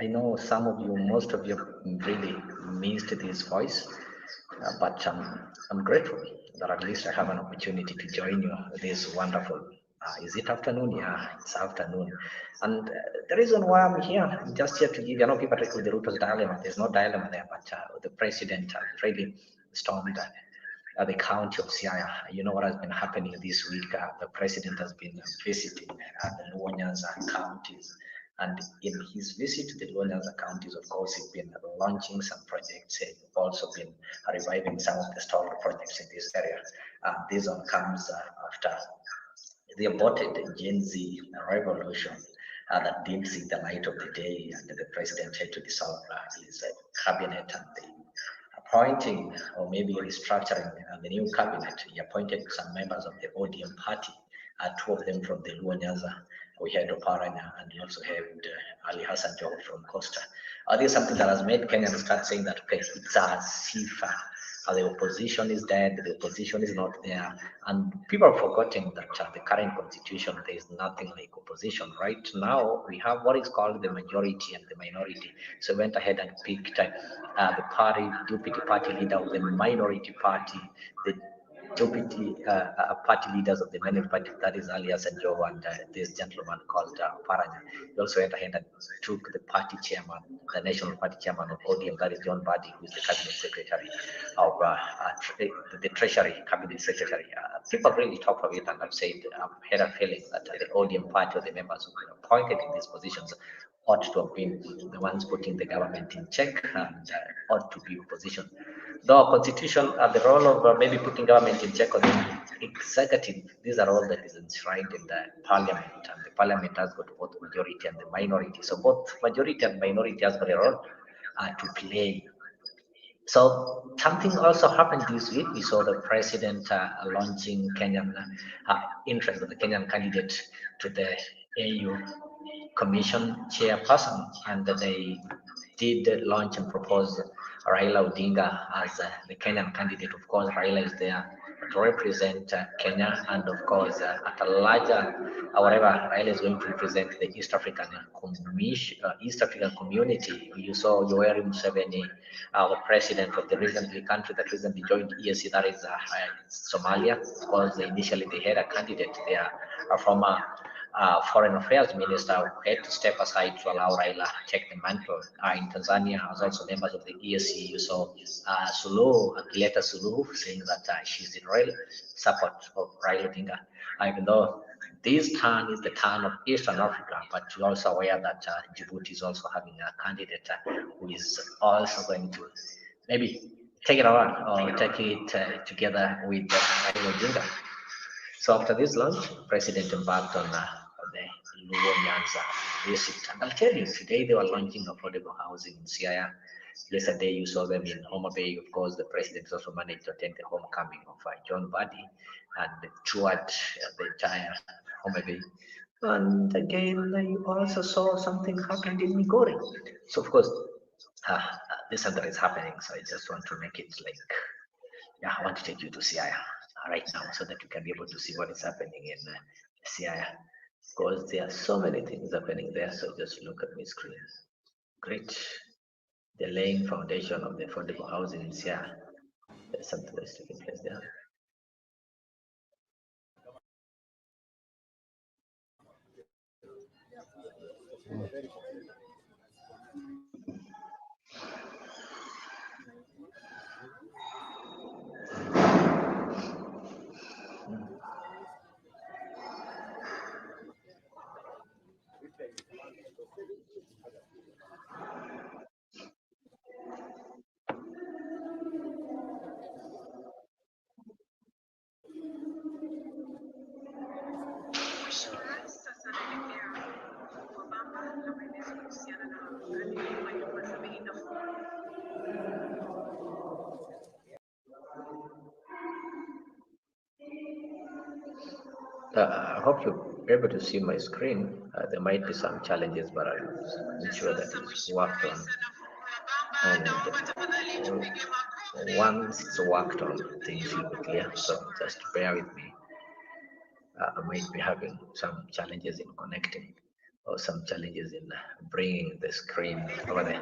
I know some of you, most of you really missed this voice, but I'm grateful that at least I have an opportunity to join you this wonderful. Is it afternoon? Yeah, it's afternoon. And the reason why I'm here, I'm just here to give you, I know people take with the Ruto's dilemma. There's no dilemma there, but the president really stormed the county of Siaya. You know what has been happening this week? The president has been visiting the Luo counties. And in his visit to the Luo counties, of course, he's been launching some projects. He's also been reviving some of the stalled projects in this area. This one comes after the aborted Gen Z revolution that didn't see the light of the day, and the president had to dissolve his cabinet and the appointing or maybe restructuring the new cabinet. He appointed some members of the ODM party, two of them from the Luo Nyanza. We had Oparanya and we also had Ali Hassan Joho from Costa. This is something that has made Kenyans start saying that, okay, it's a CIFA. The opposition is dead, the opposition is not there. And people have forgotten that the current constitution, there is nothing like opposition. Right now, we have what is called the majority and the minority. So we went ahead and picked the party, deputy party leader of the minority party, the deputy party leaders of the minority party, that is Alias and Joe, and this gentleman called Paranya. He also went ahead and took the party chairman, the national party chairman of ODM, that is John Badi, who is the cabinet secretary of the treasury cabinet secretary. People really talk of it, and I've said, I've had a feeling that the ODM party or the members who were appointed in these positions ought to have been the ones putting the government in check and ought to be opposition. Though constitution, the role of maybe putting government in check on the executive, these are all that is enshrined in the parliament, and the parliament has got both majority and the minority. So both majority and minority has got a role to play. So something also happened this week. We saw the president launching Kenyan interest of the Kenyan candidate to the AU Commission chairperson, and they did launch and propose Raila Odinga as the Kenyan candidate. Of course, Raila is there to represent Kenya, and of course, at a larger, whatever, Raila is going to represent the East African East African community. You saw Yoweri Museveni, the president of the country that recently joined EAC, that is Somalia, because initially they had a candidate there, a former Foreign Affairs Minister, who had to step aside to allow Raila to take the mantle. In Tanzania, as also members of the EAC, you saw Suluhu, Akileta Suluhu, saying that she's in real support of Raila Odinga, even though this turn is the turn of Eastern Africa, but you're also aware that Djibouti is also having a candidate who is also going to maybe take it around or take it together with Raila Odinga. So after this launch, President embarked on the Luo Nyanza visit. And I'll tell you, today they were launching affordable housing in Siaya. Yesterday you saw them in Homa Bay. Of course, the president also managed to attend the homecoming of John Badi and toured the entire Homa Bay. And again, you also saw something happened in Migori. So of course, this center is happening. So I just want to make it like, yeah, I want to take you to Siaya right now so that you can be able to see what is happening in Siaya, because there are so many things happening there. So just look at my screen. Great. The laying foundation of the affordable housing in Siaya. There's something that's taking place there. I hope you're able to see my screen. There might be some challenges, but I'll ensure that it's worked on. And once it's worked on, things will be clear. So just bear with me. I might be having some challenges in connecting. some challenges in bringing the screen over there.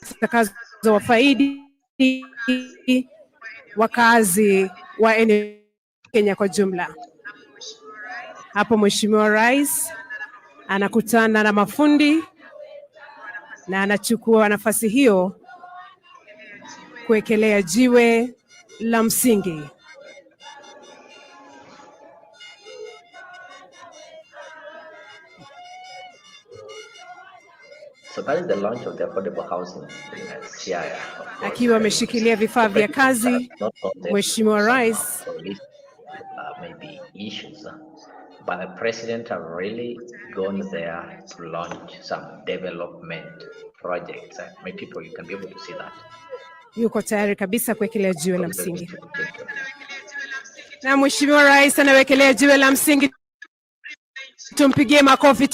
Zitakazowafaidi wakazi wa eneo Kenya kwa jumla. Hapo Mheshimiwa Rais anakutana na mafundi na anachukua nafasi hiyo kuwekelea jiwe la msingi. So that is the launch of the affordable housing in Siaya. Akiwa ameshikilia vifaa vya kazi, Mheshimiwa Rais maybe issues, but the president have really gone there to launch some development projects. My people, you can be able to see that. Yuko tayari kabisa kuwekelea jiwe la msingi. Na Mheshimiwa Rais anawekelea jiwe la msingi. Tumpigie makofi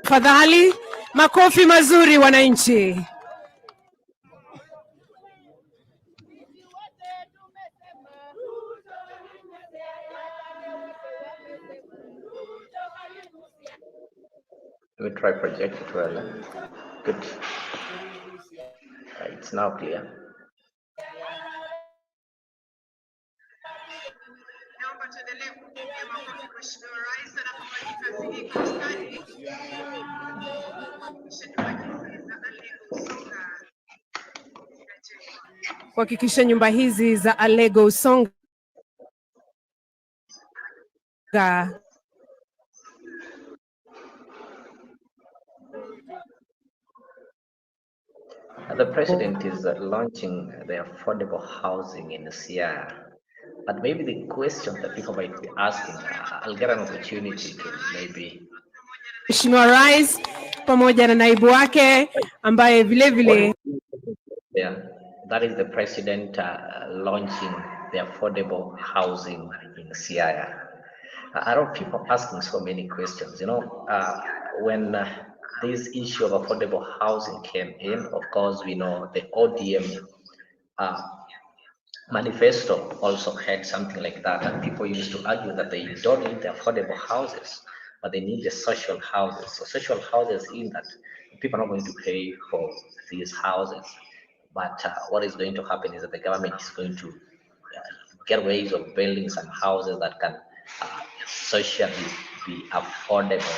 tafadhali. Makofi mazuri wananchi. Let me try project it well. Good. It's now clear. Kuhakikisha nyumba hizi za Alego Usonga The president is launching the affordable housing in Siaya. But maybe the question that people might be asking, I'll get an opportunity to maybe. Mheshimiwa Rais pamoja na naibu wake ambaye vile vile. Yeah, that is the president launching the affordable housing in Siaya. A lot of people asking so many questions. You know, when this issue of affordable housing came in, of course, we know the ODM manifesto also had something like that, and people used to argue that they don't need the affordable houses, but they need the social houses. So social houses in that people are not going to pay for these houses, but what is going to happen is that the government is going to get ways of building some houses that can socially be affordable,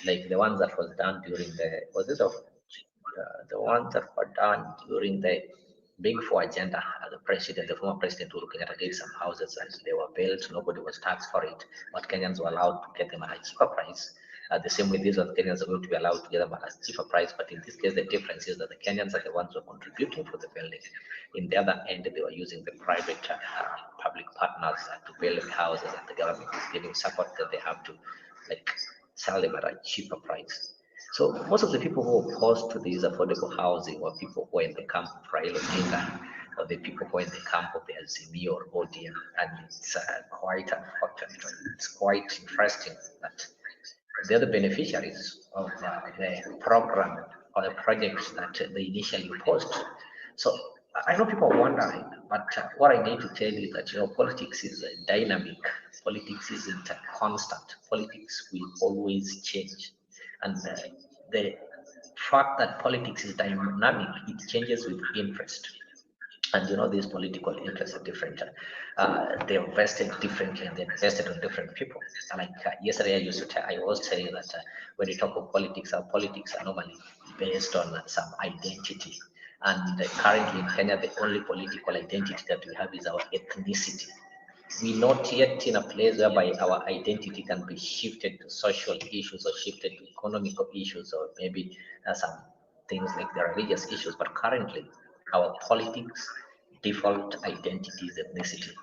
like the ones that was done during the ones that were done during the Big Four agenda. The former president Uhuru Kenyatta gave some houses and they were built. Nobody was taxed for it, but Kenyans were allowed to get them at a cheaper price. The same way these are Kenyans are going to be allowed to get them at a cheaper price. But in this case, the difference is that the Kenyans are the ones who are contributing for the building. In the other end, they were using the private public partners to build the houses, and the government is giving support that they have to sell them at a cheaper price. So most of the people who are opposed to this affordable housing were people who are in the camp of Raila Odinga, or the people who are in the camp of the Azimio or ODM, and it's quite unfortunate. It's quite interesting that they're the beneficiaries of the program or the projects that they initially opposed. So I know people are wondering, but what I need to tell you is that politics is dynamic. Politics isn't constant. Politics will always change. And the fact that politics is dynamic, it changes with interest. And these political interests are different. They're vested differently and they're vested on different people. Like yesterday, I was saying that when you talk of politics, our politics are normally based on some identity. And currently in Kenya, the only political identity that we have is our ethnicity. We're not yet in a place whereby our identity can be shifted to social issues or shifted to economical issues or maybe some things like the religious issues. But currently, our politics default identity is ethnicity.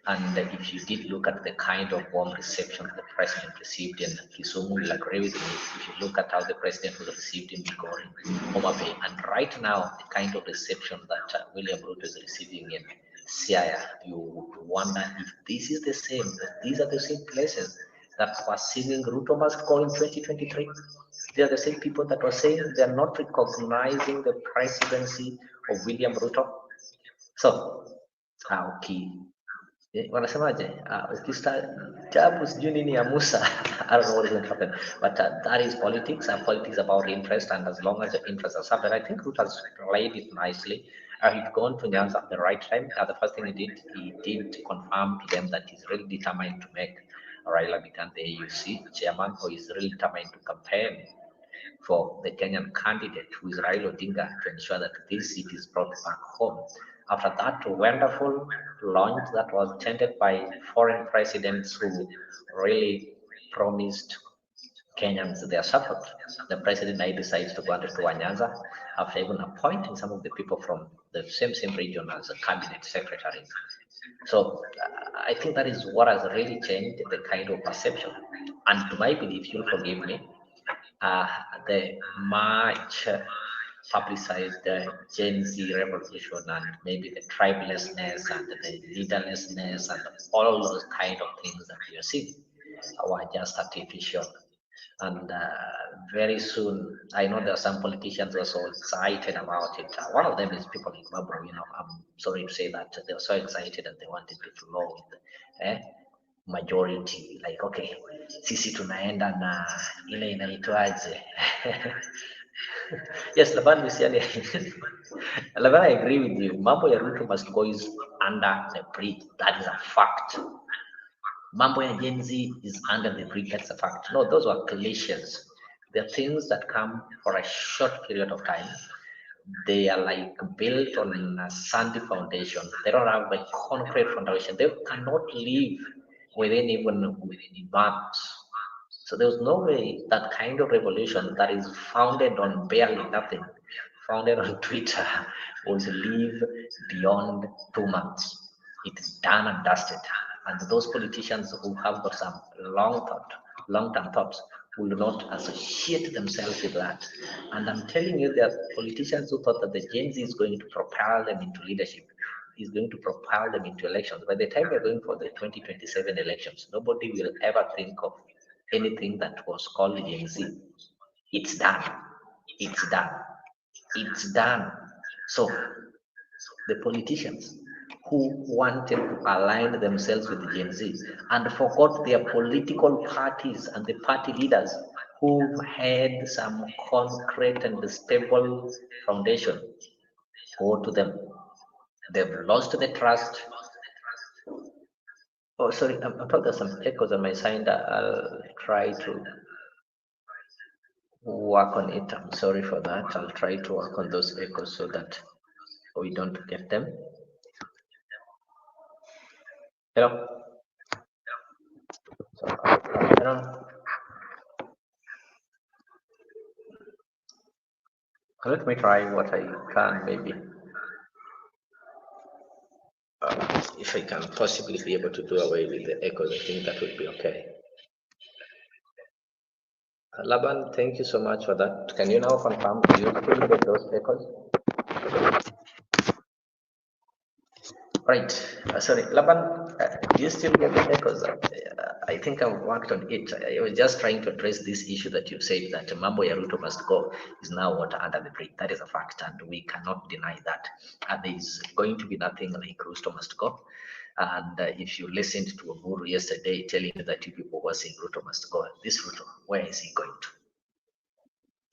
And if you did look at the kind of warm reception the president received in Kisumu, you'll agree with me. If you look at how the president was received in Migori, Homa Bay, and right now the kind of reception that William Ruto is receiving in Siaya, you would wonder if this is the same, these are the same places that were singing Ruto must go in 2023. They are the same people that were saying they are not recognizing the presidency of William Ruto. So, okay. Wanasemaje? Ukistaajabu sijui nini ya Musa. I don't know what is going to happen, but that is politics, and politics about interest, and as long as the interest are served, and I think Ruto has played it nicely. He'd gone to Nyanza at the right time. The first thing he did confirm to them that he's really determined to make Raila become the AUC chairman, or he's really determined to campaign for the Kenyan candidate, who is Raila Odinga, to ensure that this seat is brought back home. After that wonderful launch that was attended by foreign presidents who really promised Kenyans their support, the president now decides to go to Nyanza after even appointing some of the people from the same region as a cabinet secretaries. So I think that is what has really changed the kind of perception. And to my belief, you'll forgive me, the much publicized Gen Z revolution and maybe the tribelessness and the leaderlessness and all those kind of things that we are seeing were just artificial. And very soon, I know there are some politicians who are so excited about it. One of them is people like Babu. I'm sorry to say that they were so excited and they wanted to flow with majority, like okay, sisi tunaenda na ile inaitwaje. Yes, Laban Misiani. Laban, I agree with you. Mambo ya Ruto must go is under the bridge. That is a fact. Mambo ya Gen Z is under the bridge. That's a fact. No, those were cliches. They're things that come for a short period of time. They are like built on a sandy foundation. They don't have a concrete foundation. They cannot live within even months. So there was no way that kind of revolution that is founded on barely nothing, founded on Twitter, would live beyond 2 months. It's done and dusted. And those politicians who have got some long-term thoughts will not associate themselves with that. And I'm telling you, there are politicians who thought that the Gen Z is going to propel them into leadership, is going to propel them into elections. By the time we're going for the 2027 elections, nobody will ever think of anything that was called Gen Z. It's done. It's done. It's done. So the politicians who wanted to align themselves with the Gen Z and forgot their political parties and the party leaders who had some concrete and stable foundation, woe to them. They've lost the trust. Oh, sorry, I'm told there's some echoes on my side. I'll try to work on it. I'm sorry for that. I'll try to work on those echoes so that we don't get them. Hello? So, I don't know. Let me try what I can, maybe. If I can possibly be able to do away with the echoes, I think that would be okay. Laban, thank you so much for that. Can you now confirm? Do you still get those echoes? Right. Sorry, Laban, do you still get the echoes? I think I've worked on it. I was just trying to address this issue that you said that Mambo ya Ruto must go is now water under the bridge. That is a fact, and we cannot deny that. And there is going to be nothing like Ruto must go. And if you listened to Oburu yesterday telling you that you people were saying Ruto must go, this Ruto, where is he going to?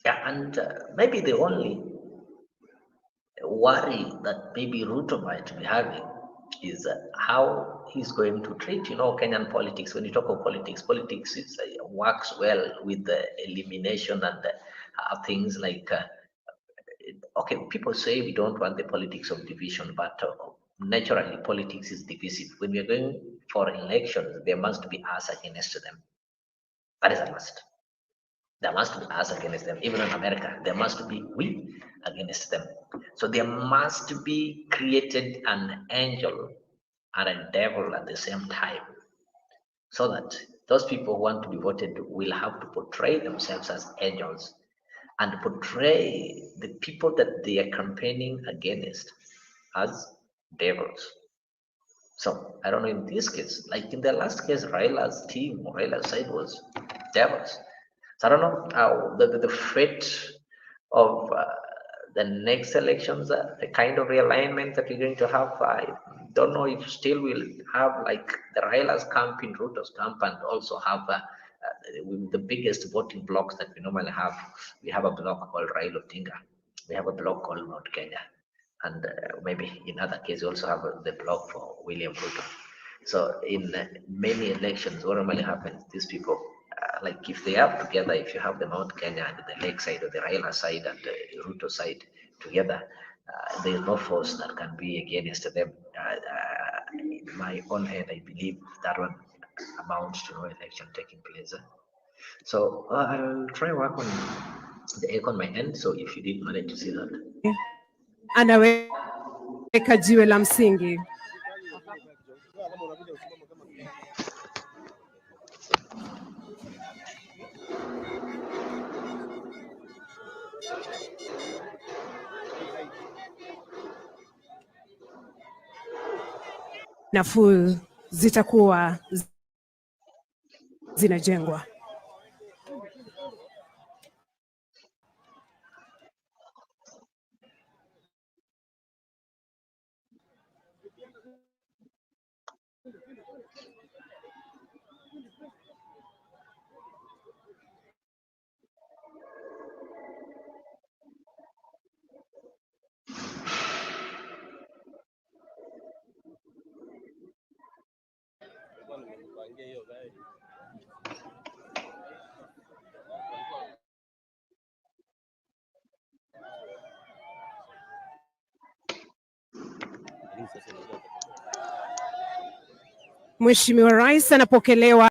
Yeah, and maybe the only worry that maybe Ruto might be having is how he's going to treat, Kenyan politics. When you talk of politics, politics is, works well with the elimination and things like, okay, people say we don't want the politics of division, but naturally politics is divisive. When we are going for elections, there must be us against them. That is a must. There must be us against them. Even in America, there must be we against them. So there must be created an angel and a devil at the same time, so that those people who want to be voted will have to portray themselves as angels and portray the people that they are campaigning against as devils. So I don't know, in this case, like in the last case, Raila's team, Raila's side was devils. So I don't know the fate of the next elections, the kind of realignment that we're going to have. I don't know if still we'll have like the Raila's camp in Ruto's camp, and also have the biggest voting blocks that we normally have. We have a block called Raila Odinga. We have a block called Mount Kenya, and maybe in other cases we also have the block for William Ruto. So in many elections, what normally happens, these people, like if they are together, if you have the Mount Kenya and the Lake side or the Raila side and the Ruto side together, there is no force that can be against them. In my own head, I believe that one amounts to no election taking place. So I'll try work on the egg on my end. So if you did manage to see that, anaweka jiwe la msingi. Nafuu zitakuwa zinajengwa. Mheshimiwa Rais anapokelewa.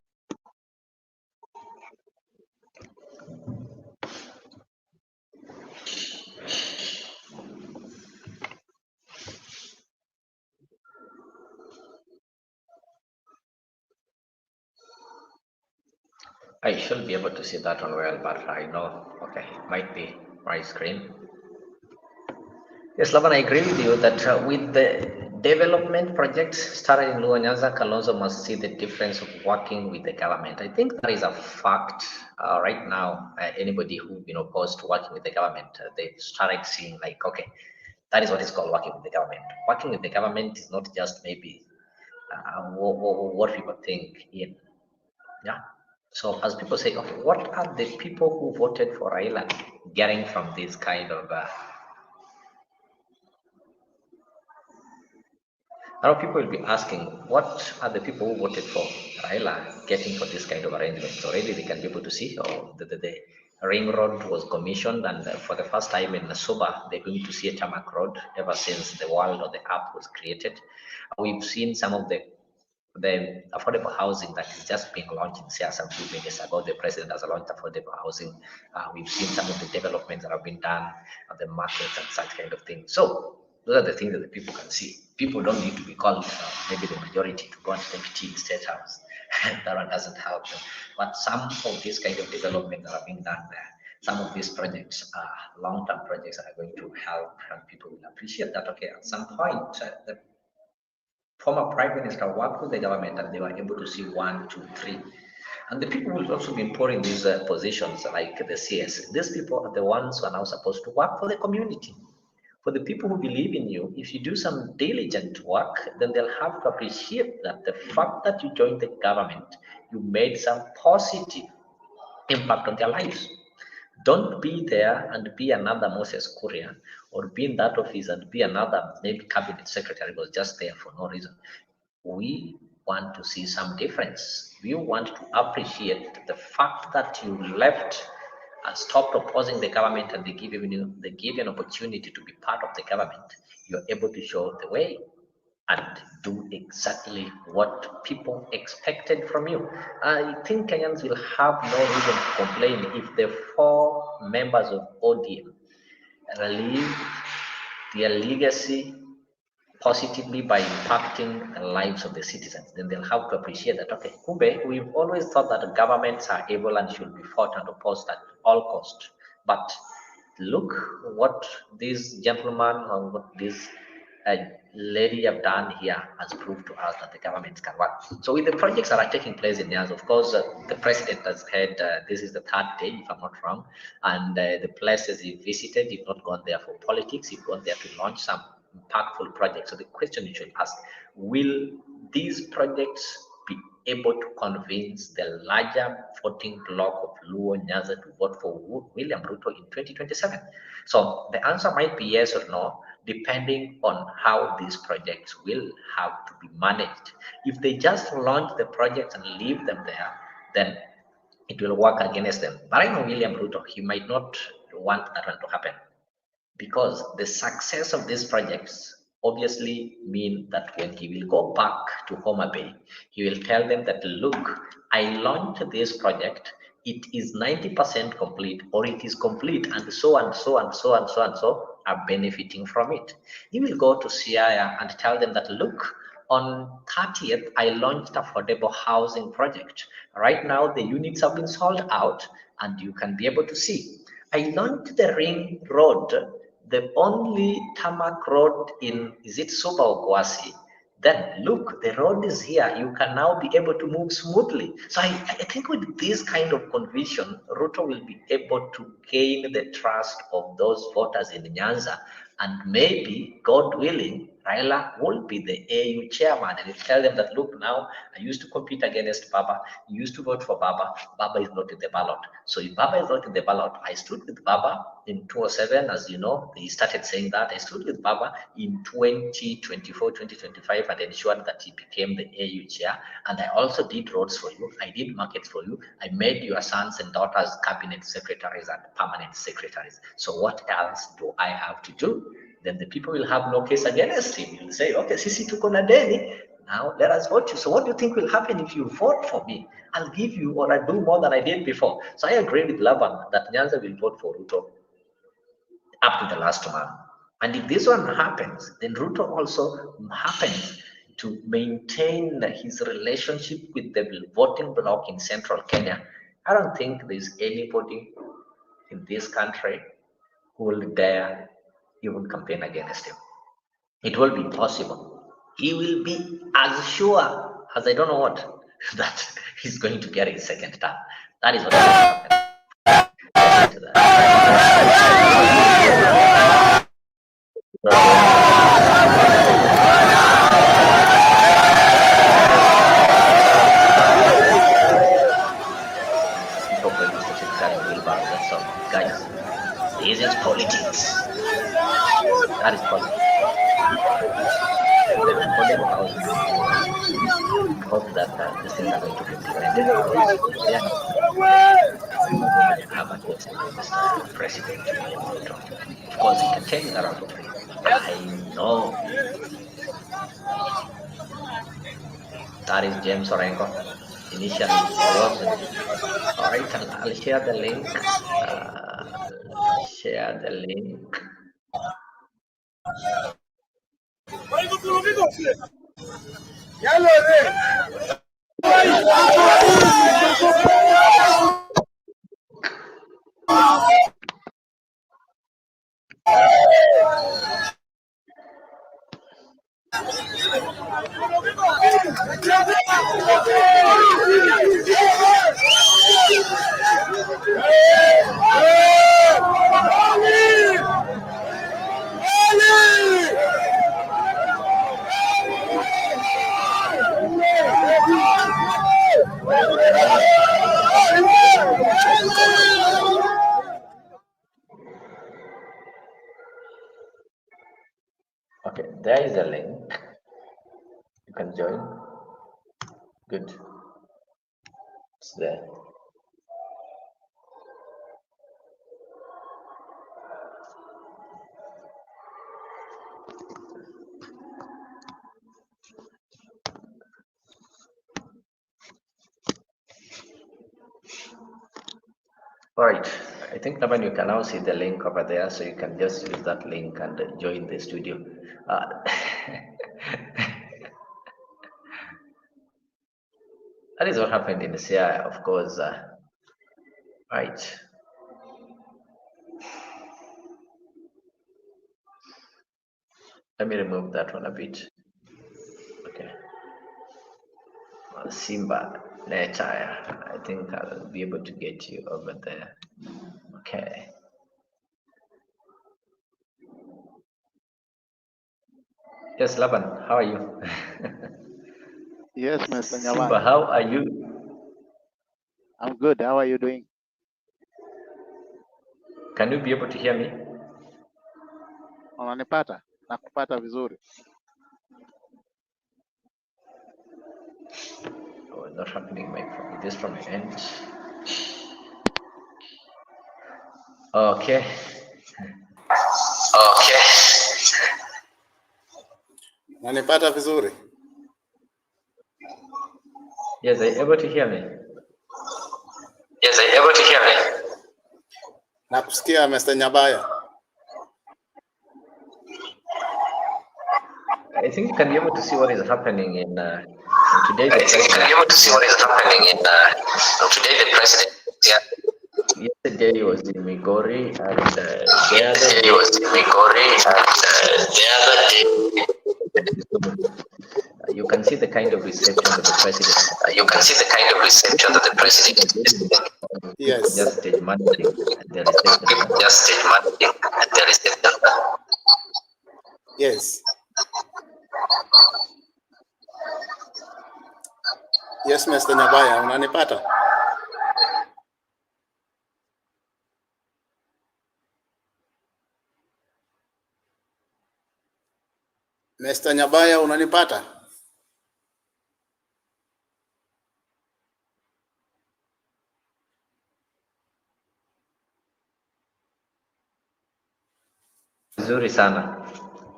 I should be able to see that one well, but I know, okay, it might be my screen. Yes, Laban, I agree with you that with the development projects started in Luo Nyanza, Kalonzo must see the difference of working with the government. I think that is a fact right now. Anybody who opposed to working with the government, they started seeing like, okay, that is what is called working with the government. Working with the government is not just maybe what people think in, yeah. So as people say, okay, what are the people who voted for Raila getting from this kind of a lot of people will be asking, what are the people who voted for Raila getting for this kind of arrangements? Already they can be able to see, the ring road was commissioned, and for the first time in Nasuba, they're going to see a tarmac road ever since the world or the app was created. We've seen some of the affordable housing that is just being launched in Siaya some few minutes ago. The president has launched affordable housing. We've seen some of the developments that have been done at the markets and such kind of things. So those are the things that the people can see. People don't need to be called, maybe the majority, to go and take tea in State House. That one doesn't help them. But some of these kind of development that are being done there, some of these projects are long-term projects that are going to help, and people will appreciate that. Okay, at some point, the former prime minister worked with the government, and they were able to see 1, 2, 3. And the people will also be pouring these positions like the CS. These people are the ones who are now supposed to work for the community. For the people who believe in you, if you do some diligent work, then they'll have to appreciate that the fact that you joined the government, you made some positive impact on their lives. Don't be there and be another Moses Kuria, or be in that office and be another maybe cabinet secretary who was just there for no reason. We want to see some difference. We want to appreciate the fact that you left and stopped opposing the government, and they give you an opportunity to be part of the government. You're able to show the way and do exactly what people expected from you. I think Kenyans will have no reason to complain if the 4 members of ODM relive their legacy positively by impacting the lives of the citizens. Then they'll have to appreciate that, okay, Kumbe, we've always thought that governments are evil and should be fought and opposed at all costs. But look what this gentleman or what this lady have done here has proved to us that the government can work. So with the projects that are taking place in Nyanza, of course, the president has had, this is the third day, if I'm not wrong, and the places he visited, you've not gone there for politics, you've gone there to launch some impactful projects. So the question you should ask, will these projects be able to convince the larger voting bloc of Luo Nyanza to vote for William Ruto in 2027? So the answer might be yes or no, depending on how these projects will have to be managed. If they just launch the projects and leave them there, then it will work against them. But I know William Ruto, he might not want that one to happen, because the success of these projects obviously mean that when he will go back to Homa Bay, he will tell them that, look, I launched this project, it is 90% complete, or it is complete, and so and so and so and so and so are benefiting from it. He will go to Siaya and tell them that, look, on 30th, I launched affordable housing project. Right now, the units have been sold out, and you can be able to see. I launched the ring road, the only tarmac road in, is it Suba or Kwasi? Then look, the road is here. You can now be able to move smoothly. So I think with this kind of conviction, Ruto will be able to gain the trust of those voters in Nyanza. And maybe, God willing, Raila will be the AU chairman, and he'll tell them that, look, now I used to compete against Baba. You used to vote for Baba. Baba is not in the ballot. So if Baba is not in the ballot, I stood with Baba in 2007, as you know, he started saying that. I stood with Baba in 2024, 2025, and ensured that he became the AU chair. And I also did roads for you. I did markets for you. I made your sons and daughters cabinet secretaries and permanent secretaries. So what else do I have to do? Then the people will have no case against him. You'll say, okay, sisi tuko na deni, now let us vote you. So what do you think will happen if you vote for me? I'll give you, or I'll do more than I did before. So I agree with Laban that Nyanza will vote for Ruto up to the last man. And if this one happens, then Ruto also happens to maintain his relationship with the voting bloc in central Kenya. I don't think there's anybody in this country who will dare even campaign against him. It will be possible. He will be as sure as I don't know what that he's going to get his second term. That is what will happen. That's all, guys. This is politics. That is politics. The affordable housing. I hope that these things are going to be implemented because they are have against Mr. President William Ruto. Of course, he can change that out of it. I know. That is James Orengo. Initially, he wasn't. All right, I'll share the link. Share the link. Okay, there is a link. You can join. Good. It's there. All right, I think Naman, you can now see the link over there, so you can just use that link and join the studio. That is what happened in Siaya, of course. Right. Let me remove that one a bit. Okay. Simba nature. I think I'll be able to get you over there. Okay. Yes, Laban, how are you? Yes, Mr. Simba, Nyawai. how are you? I'm good. How are you doing? Can you be able to hear me? Unanipata? Nakupata vizuri. Oh, not happening, my phone. Is this from your end? Okay. Okay. Unanipata vizuri? Yes, are you able to hear me? Yes, are you able to hear me? Nakusikia Mr. Nyabaya. I think you can be able to see what is happening in today. I think you can be able to see what is happening in today. The president. Yeah. Yesterday he was in Migori, and the other Yesterday day he was in Migori, and the other day. You can see the kind of reception that the president. You can see the kind of reception that the president. Yes. Just stage managing the reception. Just stage managing the reception. Yes. Yes, Mr. Nyabaya, unanipata? Mr. Nyabaya, unanipata? Vizuri sana.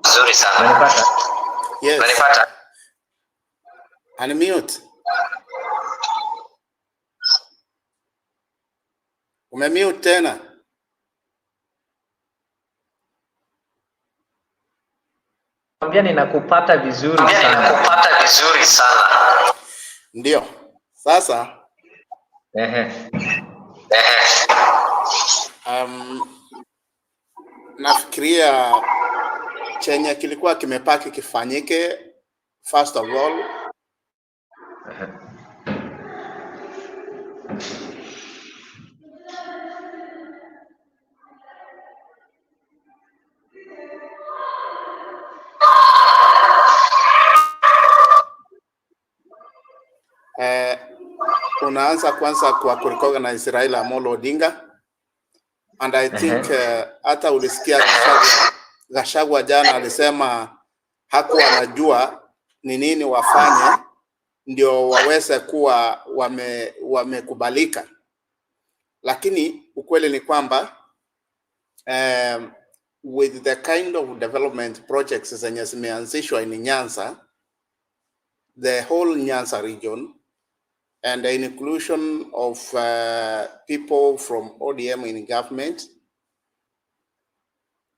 Nzuri sana. Unanipata? Yes. Unanipata? Unmute. Umemute tena. Ambia ninakupata vizuri Ambia sana. ninakupata vizuri sana. Ndio. Sasa nafikiria chenye kilikuwa kimepaki kifanyike first of all. Unaanza kwanza kwa kurecognize Raila Odinga, and I think hata ulisikia Gachagua jana alisema hakuwa anajua ni nini wafanye ndio waweze kuwa wamekubalika, lakini ukweli ni kwamba with the kind of development projects zenye zimeanzishwa in Nyanza, the whole Nyanza region, and the inclusion of people from ODM in government,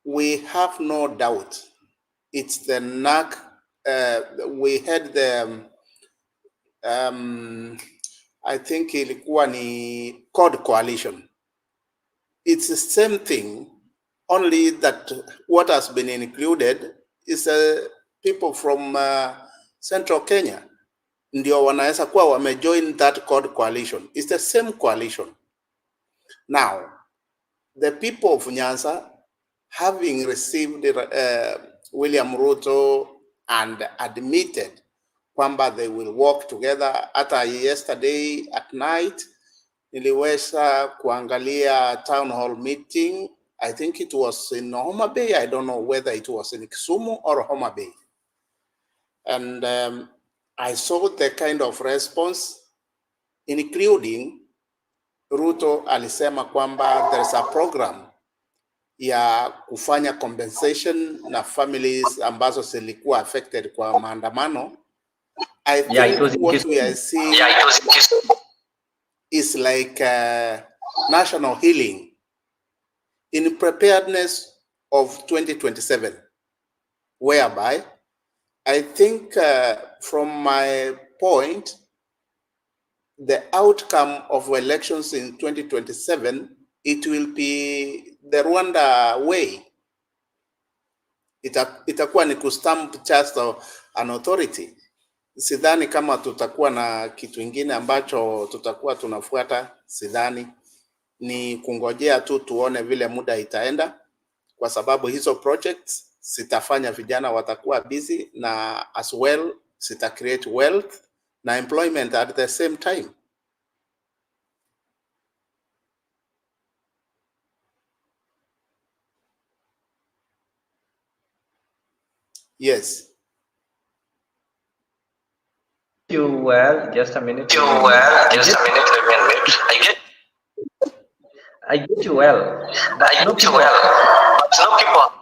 we have no doubt it's the NAC. We had the I think ilikuwa ni CORD coalition. It's the same thing, only that what has been included is people from Central Kenya. Ndio wanaweza kuwa wamejoin that CORD coalition. It's the same coalition. Now, the people of Nyanza, having received William Ruto and admitted kwamba they will work together. Hata yesterday at night, niliweza kuangalia town hall meeting. I think it was in Homa Bay. I don't know whether it was in Kisumu or Homa Bay. And I saw the kind of response, including Ruto alisema kwamba there's a program ya kufanya compensation na families ambazo zilikuwa affected kwa maandamano. I think what we are seeing is like national healing in preparedness of 2027, whereby I think from my point, the outcome of elections in 2027, it will be the Rwanda way. itakuwa ni kustamp just an authority. Sidhani kama tutakuwa na kitu ingine ambacho tutakuwa tunafuata. Sidhani, ni kungojea tu tuone vile muda itaenda, kwa sababu hizo projects zitafanya vijana watakuwa busy, na as well zita create wealth na employment at the same time. Yes. You well, just a minute. You well, just a minute, let me unmute. I get you well. I get you well, but no people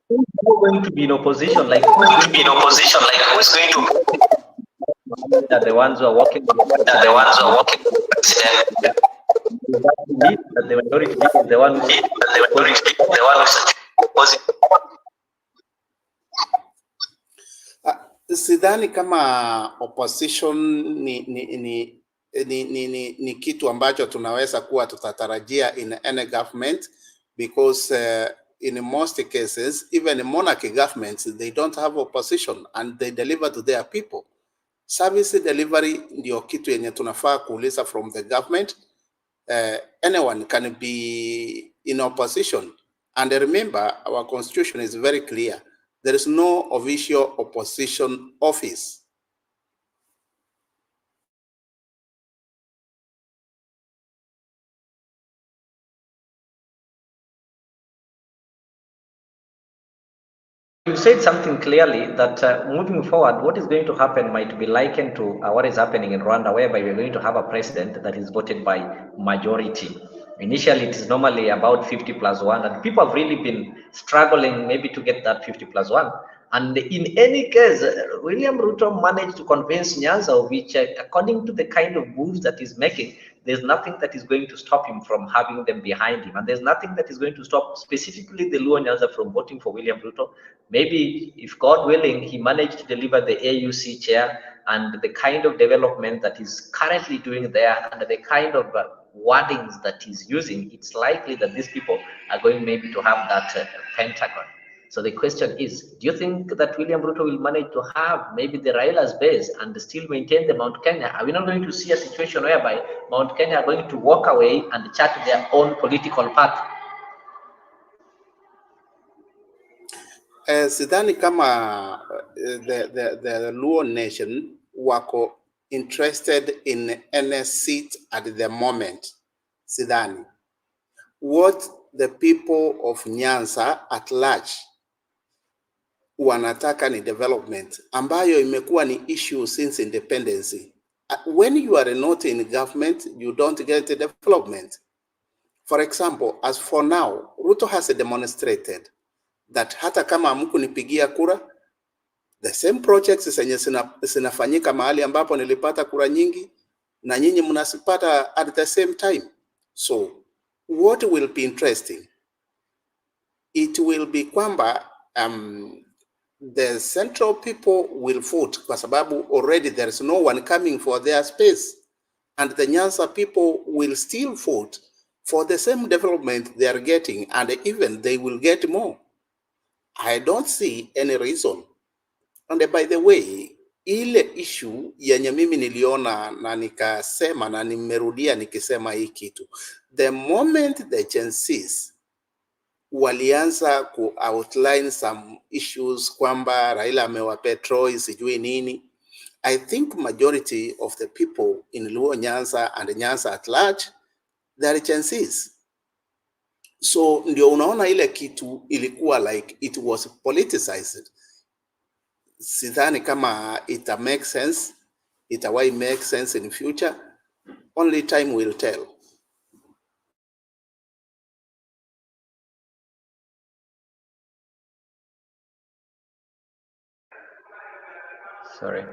who's going to be in opposition. Like going to be in opposition. Like who's going to? That the ones who are working. That the ones who are working with the president. That the majority is the one. That the majority is the one who's opposing. Sidhani kama opposition ni kitu ambacho tunaweza kuwa tutatarajia in any government, because in most cases, even in monarchy governments, they don't have opposition and they deliver to their people. Service delivery ndio kitu yenye tunafaa kuuliza from the government. Anyone can be in opposition, and remember, our constitution is very clear. There is no official opposition office. You said something clearly that moving forward, what is going to happen might be likened to what is happening in Rwanda, whereby we're going to have a president that is voted by majority. Initially, it is normally about 50+1, and people have really been struggling maybe to get that 50+1. And in any case, William Ruto managed to convince Nyanza, which according to the kind of moves that he's making, there's nothing that is going to stop him from having them behind him. And there's nothing that is going to stop specifically the Luo Nyanza from voting for William Ruto. Maybe if God willing, he managed to deliver the AUC chair and the kind of development that he's currently doing there and the kind of wordings that he's using, it's likely that these people are going maybe to have that pentagon. So the question is, do you think that William Ruto will manage to have maybe the Raila's base and still maintain the Mount Kenya? Are we not going to see a situation whereby Mount Kenya are going to walk away and chart their own political path? Sidhani kama the Luo nation wako interested in any seat at the moment. Sidhani. What the people of Nyanza at large wanataka ni development, ambayo imekuwa ni issue since independence. When you are not in government, you don't get development. For example, as for now, Ruto has demonstrated that hata kama hamkunipigia kura, the same projects zenye zinafanyika mahali ambapo nilipata kura nyingi na nyinyi mnasipata at the same time. So what will be interesting, it will be kwamba the central people will vote kwa sababu already there is no one coming for their space, and the Nyanza people will still vote for the same development they are getting, and even they will get more. I don't see any reason. And by the way, ile issue yenye mimi niliona na nikasema na nimerudia nikisema hii kitu, the moment the Gen Zs walianza ku outline some issues kwamba Raila amewapea Troy sijui nini, I think majority of the people in Luo Nyanza and Nyanza at large, they are Gen Zs. So ndio unaona ile kitu ilikuwa like it was politicized. Sidhani kama ita make sense, itawai make sense in future. Only time will tell. Sorry.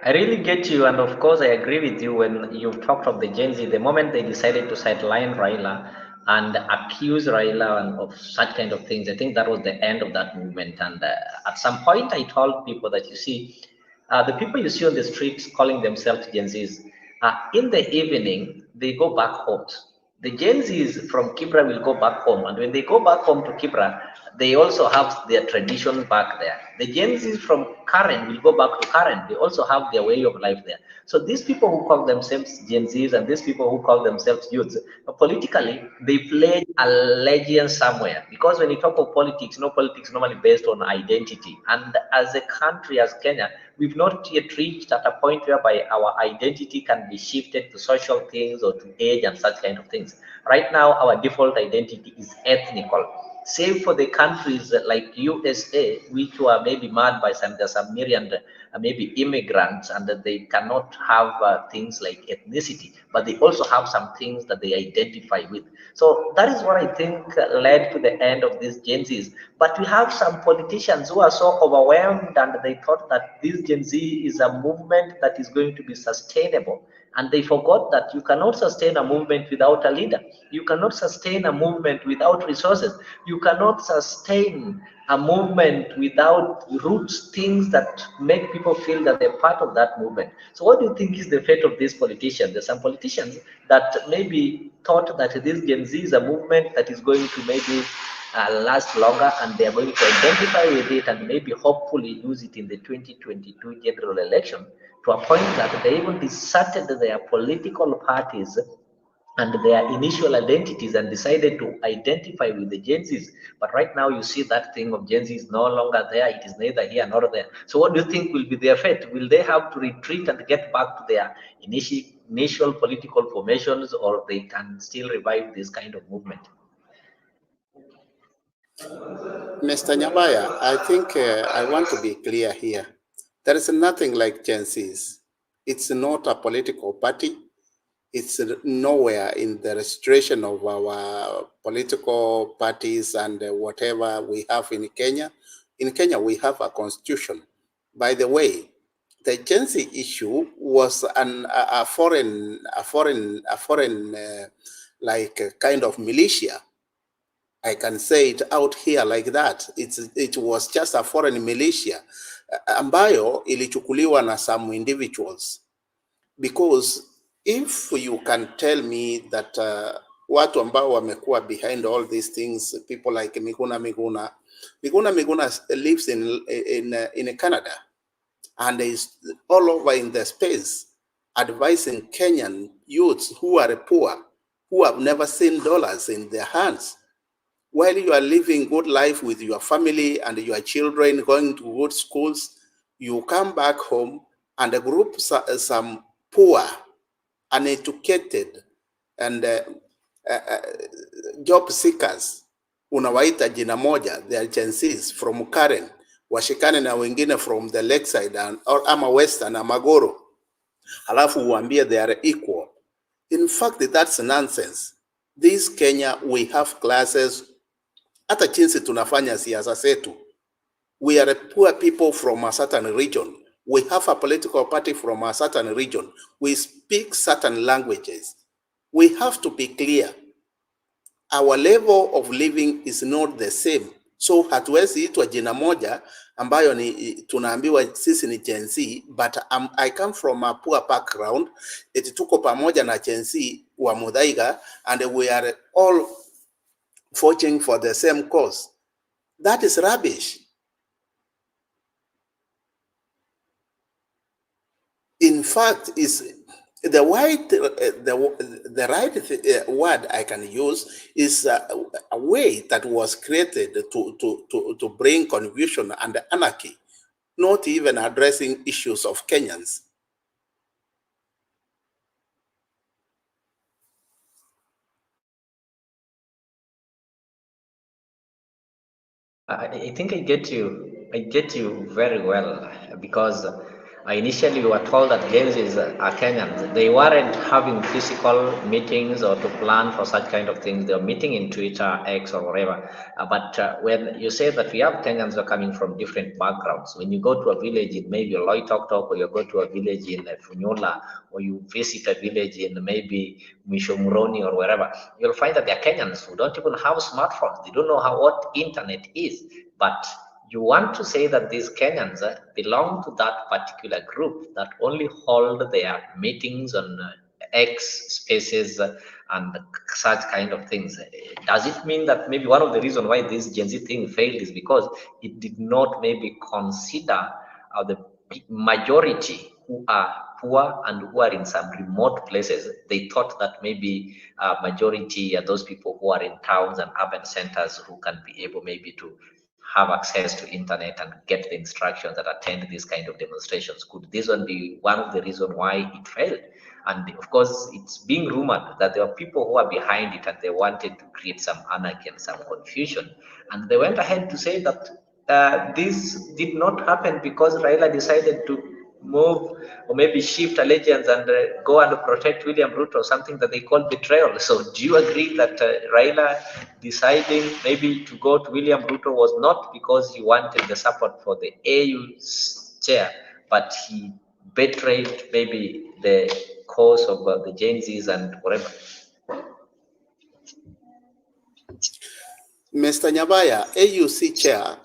I really get you, and of course I agree with you when you've talked of the Gen Z. The moment they decided to sideline Raila and accuse Raila of such kind of things, I think that was the end of that movement. And at some point I told people that, you see, the people you see on the streets calling themselves Gen Zs, in the evening, they go back home. The Gen Zs from Kibra will go back home, and when they go back home to Kibra, they also have their tradition back there. The Gen Zs from Karen will go back to Karen. They also have their way of life there. So these people who call themselves Gen Zs and these people who call themselves youths, politically, they pledge allegiance somewhere. Because when you talk of politics, no politics normally based on identity. And as a country, as Kenya, we've not yet reached at a point whereby our identity can be shifted to social things or to age and such kind of things. Right now, our default identity is ethnical, save for the countries like USA, which were maybe marred by some myriad maybe immigrants, and that they cannot have things like ethnicity, but they also have some things that they identify with. So that is what I think led to the end of these Gen Zs. But we have some politicians who are so overwhelmed and they thought that this Gen Z is a movement that is going to be sustainable. And they forgot that you cannot sustain a movement without a leader. You cannot sustain a movement without resources. You cannot sustain a movement without roots, things that make people feel that they're part of that movement. So what do you think is the fate of these politicians? There's some politicians that maybe thought that this Gen Z is a movement that is going to maybe last longer, and they are going to identify with it and maybe hopefully use it in the 2022 general election, to a point that they even deserted their political parties and their initial identities and decided to identify with the Gen Zs. But right now, you see that thing of Gen Z is no longer there. It is neither here nor there. So, what do you think will be their fate? Will they have to retreat and get back to their initial political formations, or they can still revive this kind of movement? Mr. Nyabaya, I think I want to be clear here. There is nothing like Gen Zs. It's not a political party. It's nowhere in the registration of our political parties and whatever we have in Kenya. In Kenya, we have a constitution. By the way, the Gen Z issue was a foreign like kind of militia. I can say it out here like that. It was just a foreign militia ambayo ilichukuliwa na some individuals, because if you can tell me that watu ambao wamekuwa behind all these things, people like Miguna lives in Canada and is all over in the space advising Kenyan youths who are poor, who have never seen dollars in their hands, while you are living good life with your family and your children going to good schools. You come back home and a group, some poor, uneducated, and job seekers, unawaita jina moja, they are Gen Zs from Karen, washikane na wengine from the lakeside or ama western ama Goro, halafu uambie they are equal. In fact, that's nonsense. This Kenya, we have classes. Hata jinsi tunafanya siasa zetu, we are poor people from a certain region. We have a political party from a certain region. We speak certain languages. We have to be clear. Our level of living is not the same. So hatuwezi itwa jina moja ambayo ni tunaambiwa sisi ni Gen Z, but I come from a poor background. Eti tuko pamoja na Gen Z wa Muthaiga and we are all forging for the same cause. That is rubbish. In fact, is the right word I can use is a way that was created to bring confusion and anarchy, not even addressing issues of Kenyans. I think I get you. I get you very well, because initially we were told that Gen Zs are Kenyans. They weren't having physical meetings or to plan for such kind of things. They were meeting in Twitter, X, or whatever. But when you say that we have Kenyans who are coming from different backgrounds, when you go to a village in maybe Loitoktok, or you go to a village in Funyula, or you visit a village in maybe Mishomuroni or wherever, you'll find that there are Kenyans who don't even have smartphones. They don't know what internet is. But you want to say that these Kenyans belong to that particular group that only hold their meetings on X spaces and such kind of things. Does it mean that maybe one of the reasons why this Gen Z thing failed is because it did not maybe consider the majority who are poor and who are in some remote places? They thought that maybe majority are those people who are in towns and urban centers who can be able maybe to have access to internet and get the instructions that attend these kind of demonstrations. Could this one be one of the reasons why it failed? And of course, it's being rumored that there are people who are behind it and they wanted to create some anarchy and some confusion. And they went ahead to say that this did not happen because Raila decided to move or maybe shift allegiance and go and protect William Ruto, something that they call betrayal. So do you agree that Raila deciding maybe to go to William Ruto was not because he wanted the support for the AU's chair, but he betrayed maybe the cause of the Gen Zs and whatever? Mr. Nyabaya, AUC chair,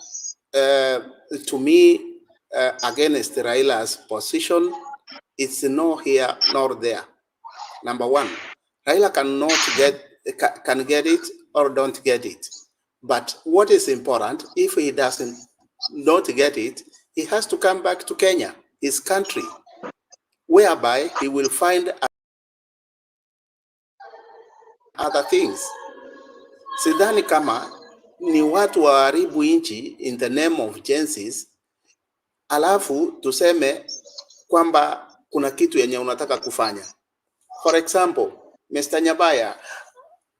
to me, against Raila's position, it's no here nor there. Number one, Raila can get it or don't get it. But what is important, if he doesn't not get it, he has to come back to Kenya, his country, whereby he will find other things. Sidhani kama ni watu waharibu nchi in the name of Gensis, alafu tuseme kwamba kuna kitu yenye unataka kufanya. For example, Mr. Nyabaya,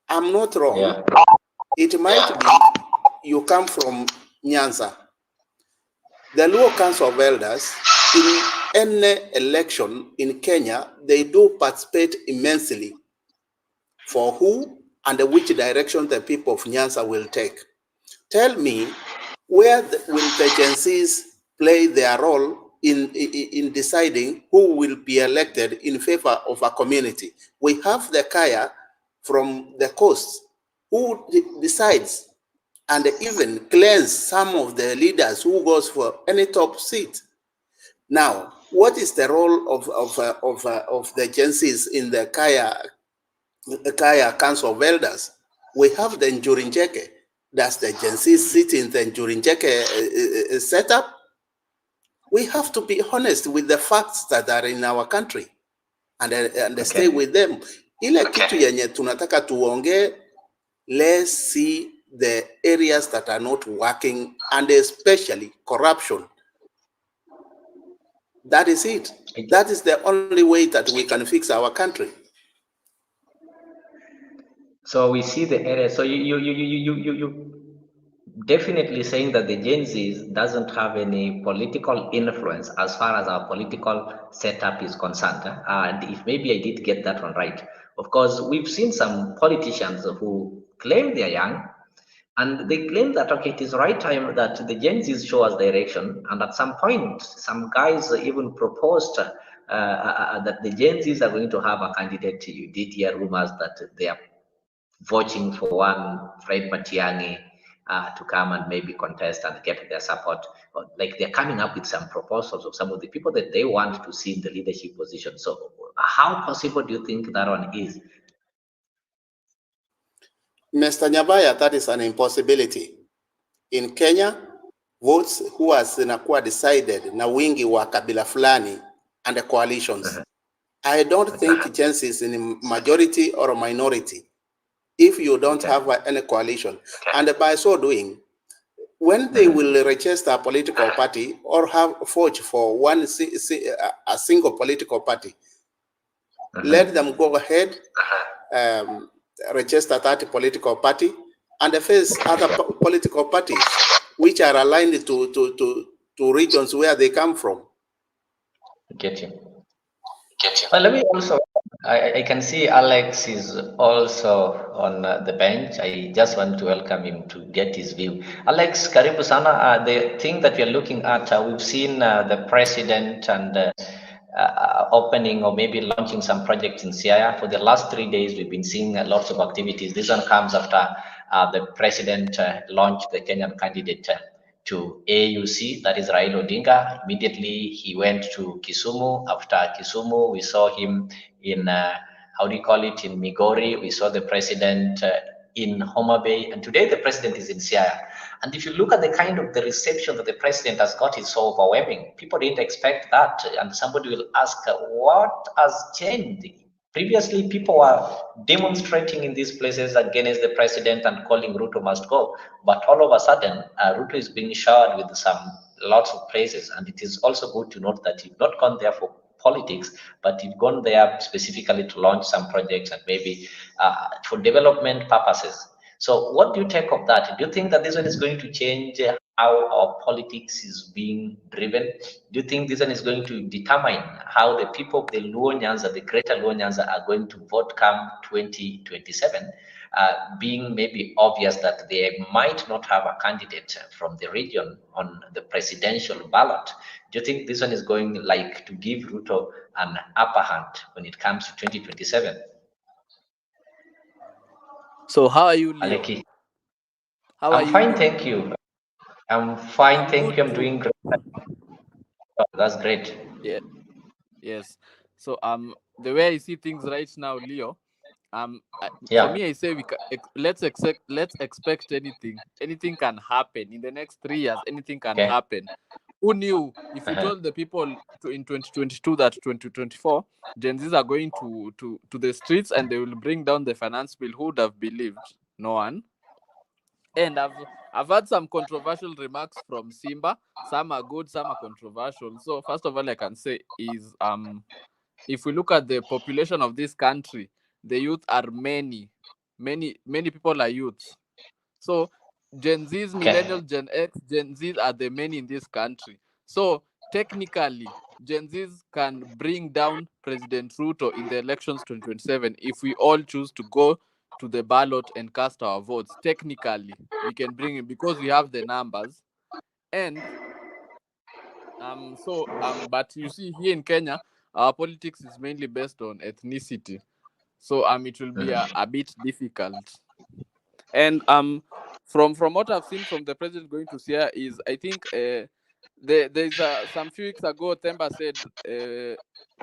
I'm not wrong. Yeah. It might be you come from Nyanza. The Luo Council of Elders, in any election in Kenya, they do participate immensely for who and which direction the people of Nyanza will take. Tell me, where will the agencies play their role in deciding who will be elected in favor of a community? We have the Kaya from the coast who decides and even cleanse some of the leaders who goes for any top seat. Now, what is the role of the agencies in the Kaya Council of Elders? We have the Njurinjeke. Does the agencies sit in the Njurinjeke setup? We have to be honest with the facts that are in our country and stay with them. Ile kitu yenye tunataka tuonge, let's see the areas that are not working, and especially corruption. That is it. That is the only way that we can fix our country. So we see the area. So you definitely saying that the Gen Z doesn't have any political influence as far as our political setup is concerned. And if maybe I did get that one right, of course, we've seen some politicians who claim they're young, and they claim that, okay, it is right time that the Gen Zs show us direction. And at some point, some guys even proposed that the Gen Zs are going to have a candidate. You did hear rumors that they are voting for one Fred Matiang'i to come and maybe contest and get their support. Like they're coming up with some proposals of some of the people that they want to see in the leadership position. So how possible do you think that one is? Mr. Nyabaya, that is an impossibility. In Kenya, votes huwa zinakuwa decided na wingi wa kabila fulani and the coalitions. I don't think chances in majority or a minority if you don't have any coalition. And by so doing, when they will register a political party or have forge for a single political party, let them go ahead, register that political party, and face other political parties which are aligned to regions where they come from. Get you. Well, let me also, I can see Alex is also on the bench. I just want to welcome him to get his view. Alex, karibu sana. The thing that we are looking at, we've seen the president and opening or maybe launching some projects in Siaya. For the last 3 days, we've been seeing lots of activities. This one comes after the president launched the Kenyan candidate to AUC, that is Raila Odinga. Immediately he went to Kisumu. After Kisumu, we saw him in how do you call it, in Migori. We saw the president in Homa Bay, and today the president is in Siaya. And if you look at the kind of the reception that the president has got, is so overwhelming. People didn't expect that, and somebody will ask, what has changed? Previously, people were demonstrating in these places against the president and calling Ruto must go. But all of a sudden, Ruto is being showered with some lots of praises. And it is also good to note that you've not gone there for politics, but you've gone there specifically to launch some projects and maybe for development purposes. So what do you take of that? Do you think that this one is going to change how our politics is being driven? Do you think this one is going to determine how the people of the Luo Nyanza, the greater Luo Nyanza, are going to vote come 2027? Being maybe obvious that they might not have a candidate from the region on the presidential ballot. Do you think this one is going like to give Ruto an upper hand when it comes to 2027? So how are you, Leo? Aleki? How are I'm you, fine, Leo? thank you. I'm fine, I'm thank good you. I'm too. doing great. Oh, that's great. Yeah. Yes. So the way I see things right now, Leo, Yeah. for me, I say let's expect anything. Anything can happen in the next 3 years. Anything can Okay. happen. Who knew? If you told the people in 2022 that 2024 Gen Zs are going to the streets and they will bring down the finance bill, who would have believed? No one. And I've had some controversial remarks from Simba. Some are good, some are controversial. So first of all, I can say is if we look at the population of this country, the youth are many people are youths. So Gen Zs, millennial, Gen X, Gen Zs are the many in this country. So technically, Gen Zs can bring down President Ruto in the elections 2027 if we all choose to go to the ballot and cast our votes. Technically, we can bring him because we have the numbers. And but you see, here in Kenya, our politics is mainly based on ethnicity. So it will be a bit difficult. And from what I've seen from the president going to Siaya is, I think there's some few weeks ago, Themba said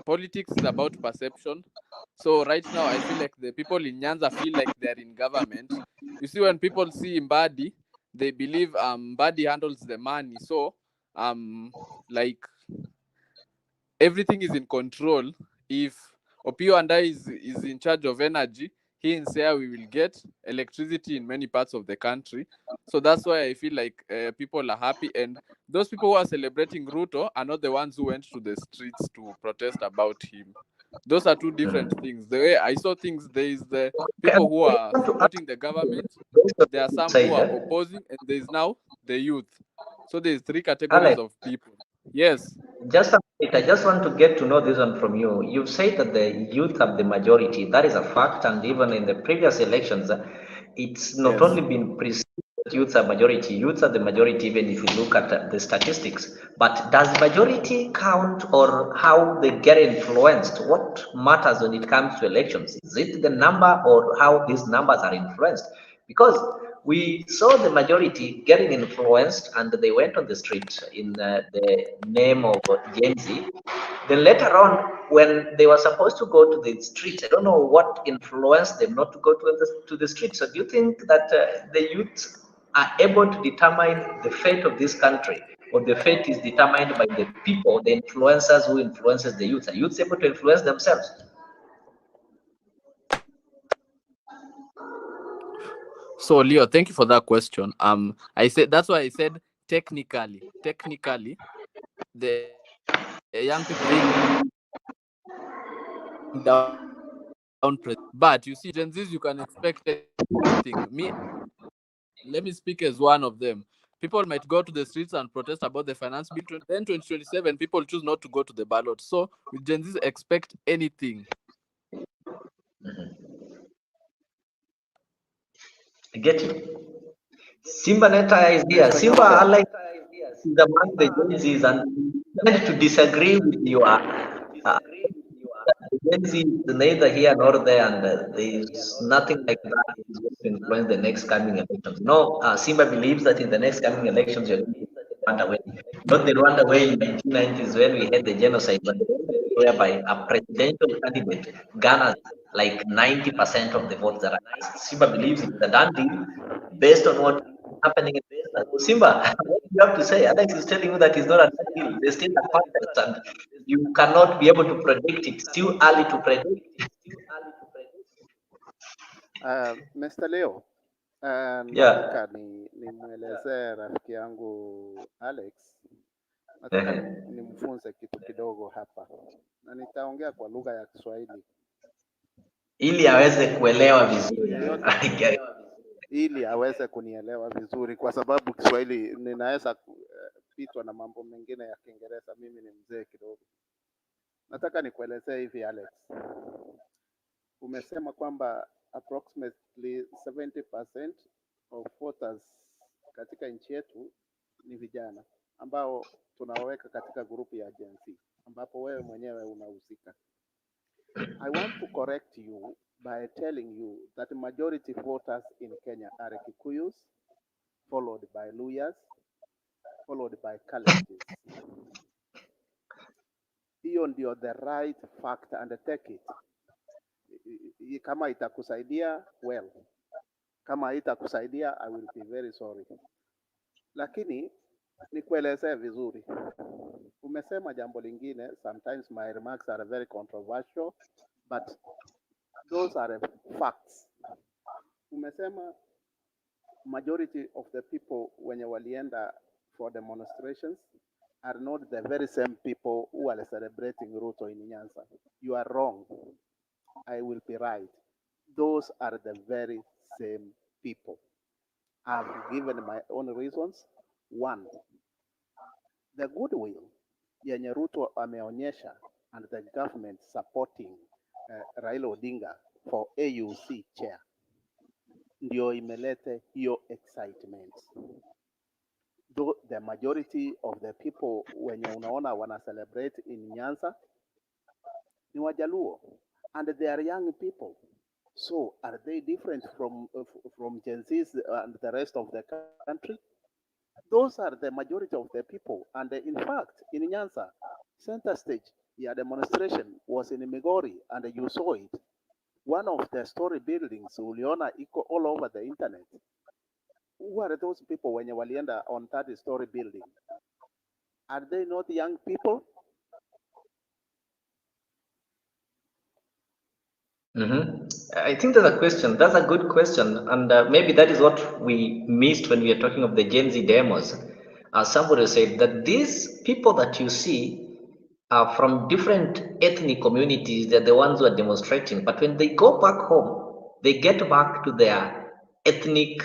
politics is about perception. So right now, I feel like the people in Nyanza feel like they're in government. You see, when people see Mbadi, they believe Mbadi handles the money. So like everything is in control. If Opio and I is in charge of energy, here in Siaya we will get electricity in many parts of the country. So that's why I feel like people are happy, and those people who are celebrating Ruto are not the ones who went to the streets to protest about him. Those are two different things. The way I saw things, there is the people who are supporting the government, there are some who are opposing, and there is now the youth. So there's 3 categories of people. Yes. Just a minute, I just want to get to know this one from you. You've said that the youth have the majority. That is a fact, and even in the previous elections, it's not only been perceived that youths are majority. Youths are the majority, even if you look at the statistics. But does majority count, or how they get influenced? What matters when it comes to elections? Is it the number, or how these numbers are influenced? Because we saw the majority getting influenced and they went on the street in the name of Gen Z. Then later on, when they were supposed to go to the streets, I don't know what influenced them not to go to the streets. So do you think that the youth are able to determine the fate of this country, or the fate is determined by the people, the influencers who influences the youth? Are youths able to influence themselves? So Leo, thank you for that question. I said that's why I said technically, the young people bring down, but you see, Gen Zs, you can expect anything. Let me speak as one of them. People might go to the streets and protest about the finance bill. Then 2027, people choose not to go to the ballot. So with Gen Zs, expect anything. I get you. Simba Neta is here. Simba, unlike the among the Gen Zs, and tend to disagree with you. The Gen Z is neither here nor there, and there is nothing like that is going to influence the next coming elections. No, Simba believes that in the next coming elections, you're going to Rwanda way. Not the Rwanda way in 1990s when we had the genocide, but whereby a presidential candidate garners like 90% of the votes that are cast. Simba believes it's a done deal based on what is happening in Simba. What do you have to say? Alex is telling you that it's not a done deal. There's still a contest, and you cannot be able to predict it. It's too early to predict. Mr. Leo, Yeah. nataka nimwelezee rafiki yangu Alex, nataka nimfunze kitu kidogo hapa, na nitaongea kwa lugha ya Kiswahili ili aweze kuelewa vizuri ili aweze kunielewa vizuri, kwa sababu Kiswahili ninaweza kupitwa na mambo mengine ya Kiingereza. Mimi ni mzee kidogo. Nataka nikuelezee hivi Alex, umesema kwamba approximately 70% of voters katika nchi yetu ni vijana ambao tunaweka katika grupu ya Gen Z, ambapo wewe mwenyewe unahusika. I want to correct you by telling you that the majority voters in Kenya are Kikuyus, followed by Luyas, followed by Kalenjins. Hiyo ndio the right fact, and take it. Kama itakusaidia well, kama haitakusaidia I will be very sorry. Lakini nikuelezee vizuri. Umesema jambo lingine, sometimes my remarks are very controversial, but those are facts. Umesema majority of the people wenye walienda for demonstrations are not the very same people who are celebrating Ruto in Nyanza. You are wrong. I will be right. Those are the very same people. I've given my own reasons. One, the goodwill yenye Ruto ameonyesha and the government supporting Raila Odinga for AUC chair ndio imelete hiyo excitement. Though the majority of the people wenye unaona wana celebrate in Nyanza ni Wajaluo, and they are young people. So are they different from Gen Zs and the rest of the country? Those are the majority of the people. And in fact, in Nyanza, center stage, yeah, demonstration was in Migori, and you saw it. One of the story buildings, uliona iko all over the internet. Who are those people when you walienda on that story building? Are they not young people? I think there's a question. That's a good question, and maybe that is what we missed when we are talking of the Gen Z demos. Somebody said that these people that you see are from different ethnic communities. They're the ones who are demonstrating, but when they go back home, they get back to their ethnic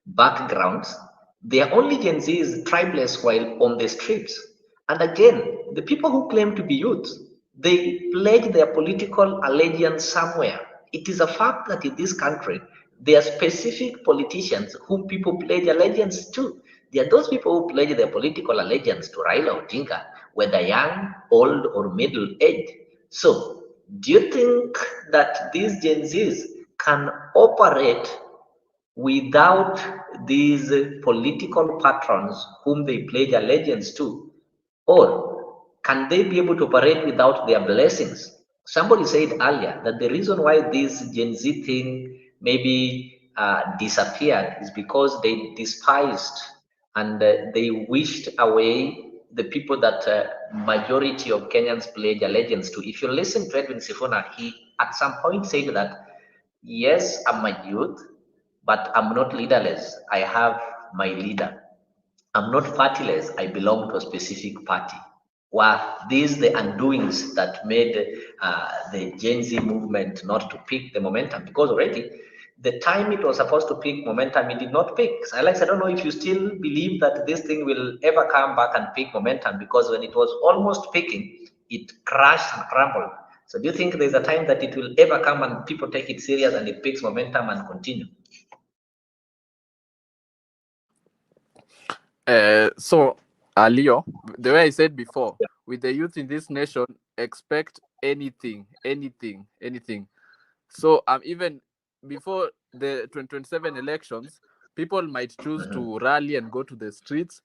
backgrounds. They are only Gen Zs, tribeless, while on the streets. And again, the people who claim to be youth, they pledge their political allegiance somewhere. It is a fact that in this country, there are specific politicians whom people pledge allegiance to. There are those people who pledge their political allegiance to Raila Odinga, whether young, old, or middle-aged. So, do you think that these Gen Zs can operate without these political patrons whom they pledge allegiance to? Or can they be able to operate without their blessings? Somebody said earlier that the reason why this Gen Z thing maybe disappeared is because they despised and they wished away the people that majority of Kenyans pledge allegiance to. If you listen to Edwin Sifuna, he at some point said that, yes, I'm a youth, but I'm not leaderless. I have my leader. I'm not partyless. I belong to a specific party. Were these the undoings that made the Gen Z movement not to pick the momentum? Because already the time it was supposed to pick momentum, it did not pick. So Alex, I don't know if you still believe that this thing will ever come back and pick momentum, because when it was almost picking, it crashed and crumbled. So do you think there's a time that it will ever come and people take it serious and it picks momentum and continue? So, Leo, the way I said before, with the youth in this nation, expect anything. So, even before the 2027 elections, people might choose to rally and go to the streets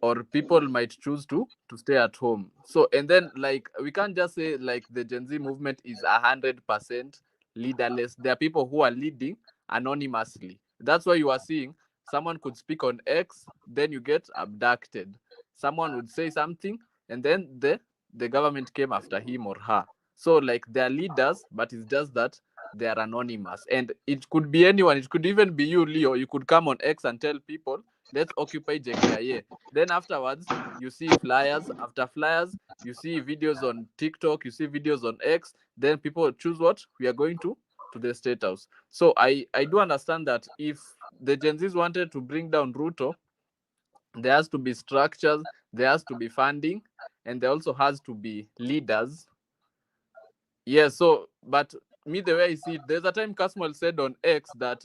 or people might choose to stay at home. So, and then like we can't just say like the Gen Z movement is 100% leaderless. There are people who are leading anonymously. That's why you are seeing someone could speak on X, then you get abducted. Someone would say something, and then the government came after him or her. So like they're leaders, but it's just that they are anonymous. And it could be anyone. It could even be you, Leo. You could come on X and tell people, let's occupy JKIA. Then afterwards, you see flyers. After flyers, you see videos on TikTok, you see videos on X. Then people choose what? We are going to the State House. So I do understand that if the Gen Zs wanted to bring down Ruto, there has to be structures, there has to be funding, and there also has to be leaders. Yeah, so, but me, the way I see it, there's a time Kasmuel said on X that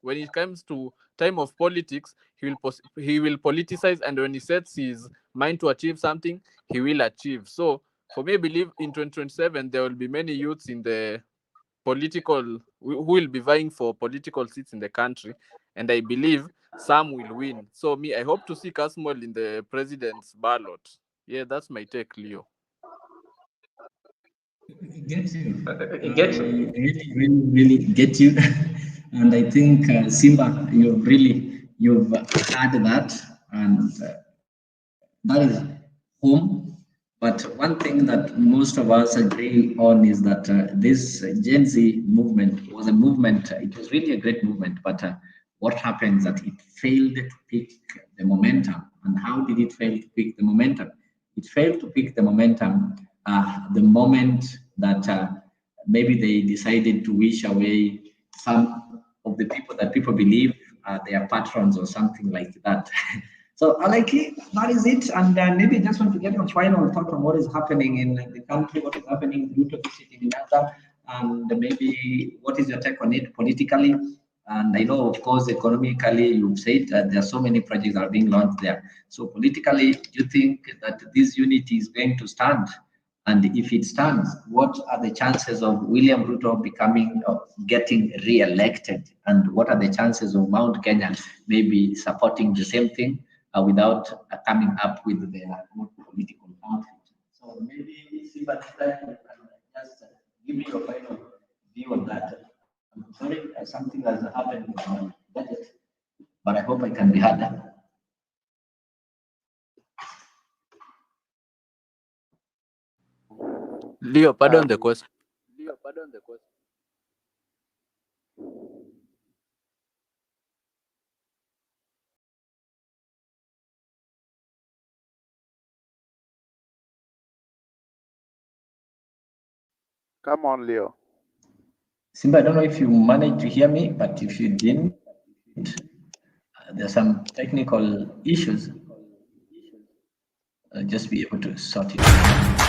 when it comes to time of politics, he will politicize, and when he sets his mind to achieve something, he will achieve. So for me, I believe in 2027 there will be many youths in the political who will be vying for political seats in the country, and I believe some will win. So me, I hope to see Kasmuel in the president's ballot. Yeah, that's my take, Leo. Get you. Really get you. And I think Simba, you've had that, and that is home. But one thing that most of us agree on is that this Gen Z movement was a movement. It was really a great movement, but what happened is that it failed to pick the momentum. And how did it fail to pick the momentum? It failed to pick the momentum the moment that maybe they decided to wish away some of the people that people believe are their patrons or something like that. So, Aleki, that is it. And maybe I just want to get your final thought on what is happening in the country, what is happening in Ruto visiting in Nyanza, and maybe what is your take on it politically. And I know, of course, economically, you've said that there are so many projects that are being launched there. So politically, do you think that this unity is going to stand? And if it stands, what are the chances of William Ruto getting re-elected? And what are the chances of Mount Kenya maybe supporting the same thing without coming up with their own political outfit? So maybe Simba, just give me your final view on that. I'm sorry, something has happened with my budget, but I hope I can be heard. Leo, pardon the question. Come on, Leo. Simba, I don't know if you managed to hear me, but if you didn't, there's some technical issues. I'll just be able to sort it out.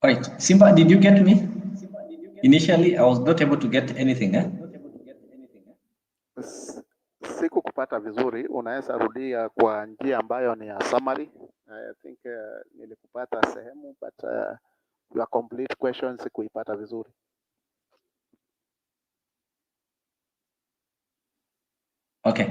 All right, Simba, did you get me? Initially, I was not able to get anything. Sikukupata vizuri, unaweza rudia kwa njia ambayo ni ya summary. I think nilikupata sehemu, but your complete question sikuipata vizuri. Okay.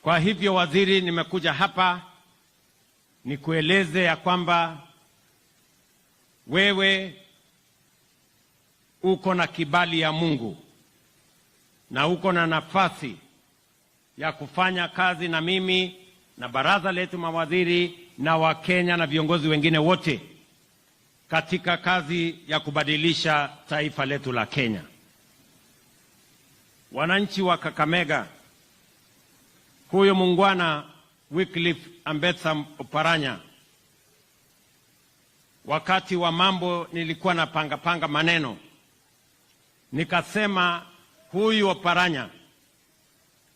Kwa hivyo waziri, nimekuja hapa nikueleze ya kwamba wewe uko na kibali ya Mungu na uko na nafasi ya kufanya kazi na mimi na baraza letu mawaziri na Wakenya na viongozi wengine wote katika kazi ya kubadilisha taifa letu la Kenya. Wananchi wa Kakamega, huyo muungwana Wycliffe Ambetsa Oparanya, wakati wa mambo nilikuwa na panga maneno, nikasema huyu Oparanya,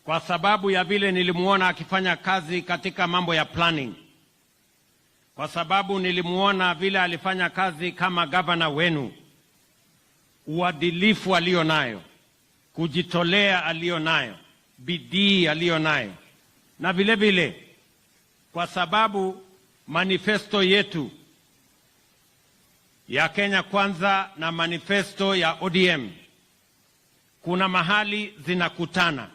kwa sababu ya vile nilimuona akifanya kazi katika mambo ya planning, kwa sababu nilimuona vile alifanya kazi kama gavana wenu, uadilifu alio nayo, kujitolea alio nayo, bidii alio nayo, na vile vile kwa sababu manifesto yetu ya Kenya Kwanza na manifesto ya ODM kuna mahali zinakutana.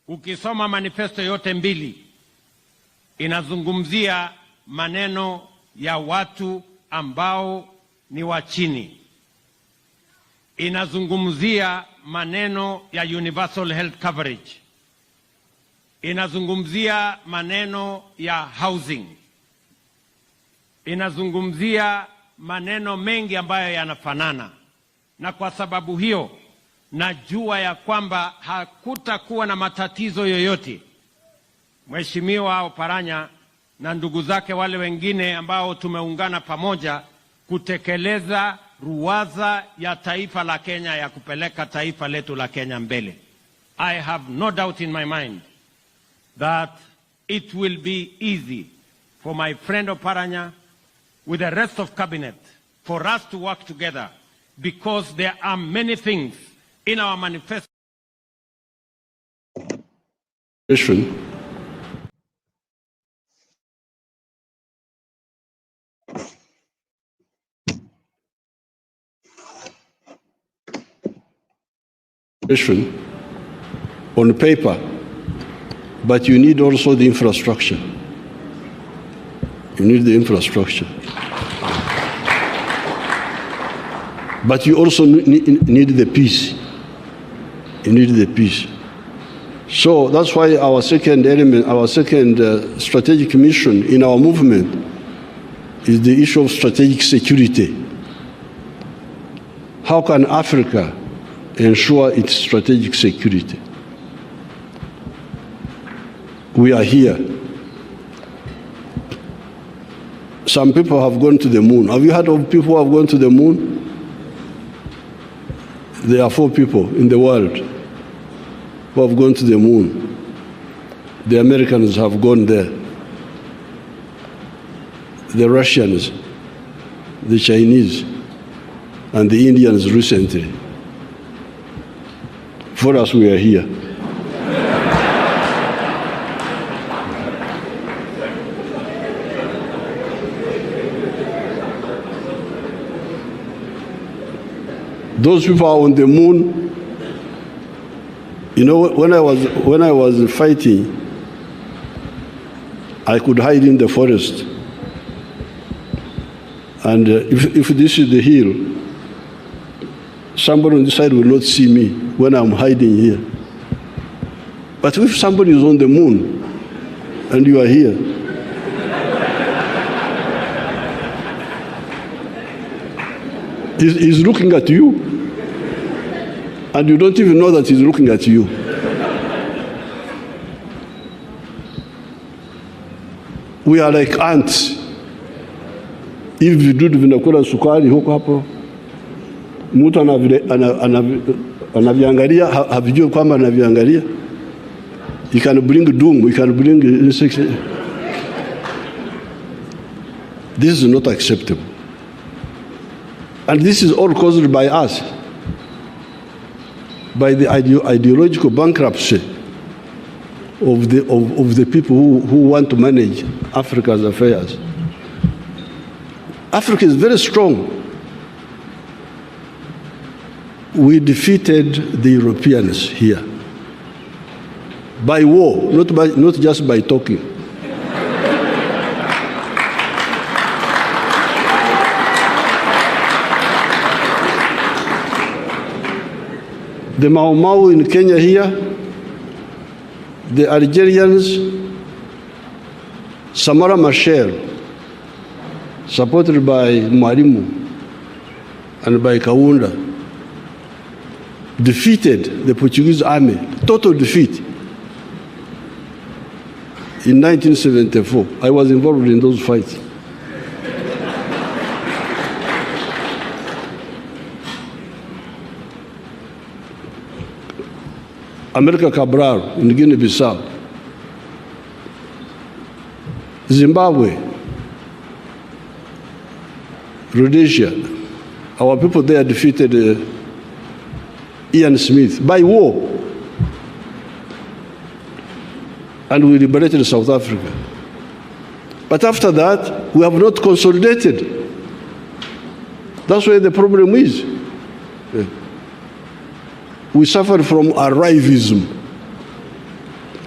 Ukisoma manifesto yote mbili, inazungumzia maneno ya watu ambao ni wa chini, inazungumzia maneno ya universal health coverage, inazungumzia maneno ya housing, inazungumzia maneno mengi ambayo yanafanana. Na kwa sababu hiyo najua ya kwamba hakutakuwa na matatizo yoyote. Mheshimiwa Oparanya na ndugu zake wale wengine ambao tumeungana pamoja kutekeleza ruwaza ya taifa la Kenya ya kupeleka taifa letu la Kenya mbele. I have no doubt in my mind that it will be easy for my friend Oparanya with the rest of cabinet for us to work together, because there are many things in our manifesto. On paper, but you need also the infrastructure. You need the infrastructure. But you also need the peace. You need the peace. So that's why our second element, our second strategic mission in our movement is the issue of strategic security. How can Africa ensure its strategic security? We are here. Some people have gone to the moon. Have you heard of people who have gone to the moon? There are 4 people in the world who have gone to the moon. The Americans have gone there. The Russians, the Chinese, and the Indians recently. For us, we are here. Those people are on the moon. You know, when I was fighting, I could hide in the forest. And if this is the hill, somebody on this side will not see me when I'm hiding here. But if somebody is on the moon and you are here, he's looking at you, and you don't even know that he's looking at you. We are like ants. Hivi vidudu vinakula sukari huko hapo, mtu anaviangalia, havijui kwamba anaviangalia. You can bring doom, you can bring insects. This is not acceptable. And this is all caused by us, by the ideological bankruptcy of the people who want to manage Africa's affairs. Africa is very strong. We defeated the Europeans here by war, not just by talking. the Mau Mau in Kenya here, the Algerians, Samara Machel, supported by Mwalimu and by Kaunda, defeated the Portuguese army, total defeat, in 1974. I was involved in those fights. America Cabral in Guinea-Bissau, Zimbabwe, Rhodesia. Our people there defeated Ian Smith by war, and we liberated South Africa. But after that, we have not consolidated. That's where the problem is. We suffer from arrivism.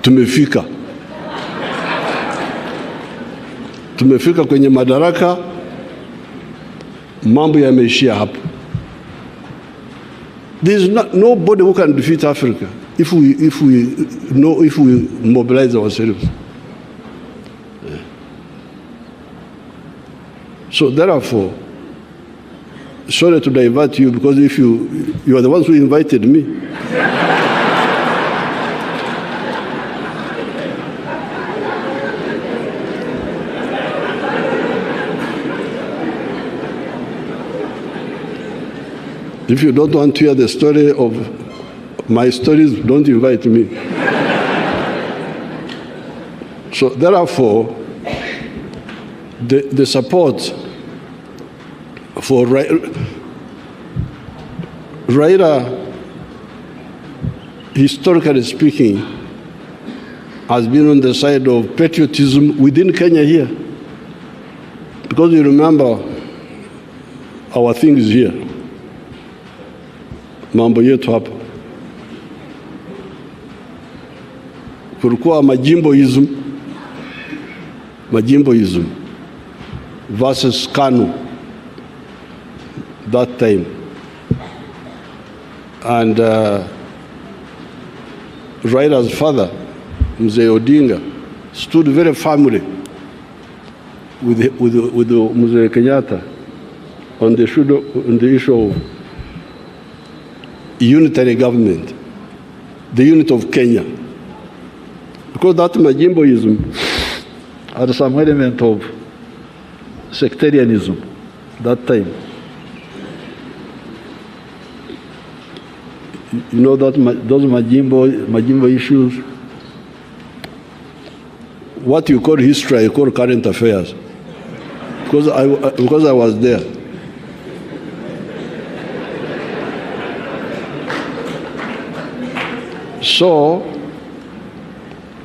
Tumefika kwenye madaraka, mambo yameishia hapo. There is nobody who can defeat Africa if we mobilize ourselves. So therefore, sorry to divert you, because if you are the ones who invited me. If you don't want to hear the story of my stories, don't invite me. So therefore, the support for Raila, historically speaking, has been on the side of patriotism within Kenya here. Because you remember our things here. Mambo yetu hapa. Kulikuwa majimboism versus KANU that time. And Raila's father, Mzee Odinga, stood very firmly with Mzee Kenyatta on the issue of unitary government, the unit of Kenya. Because that majimboism had some element of sectarianism that time. You know that those majimbo issues, what you call history, I call current affairs, because I was there. So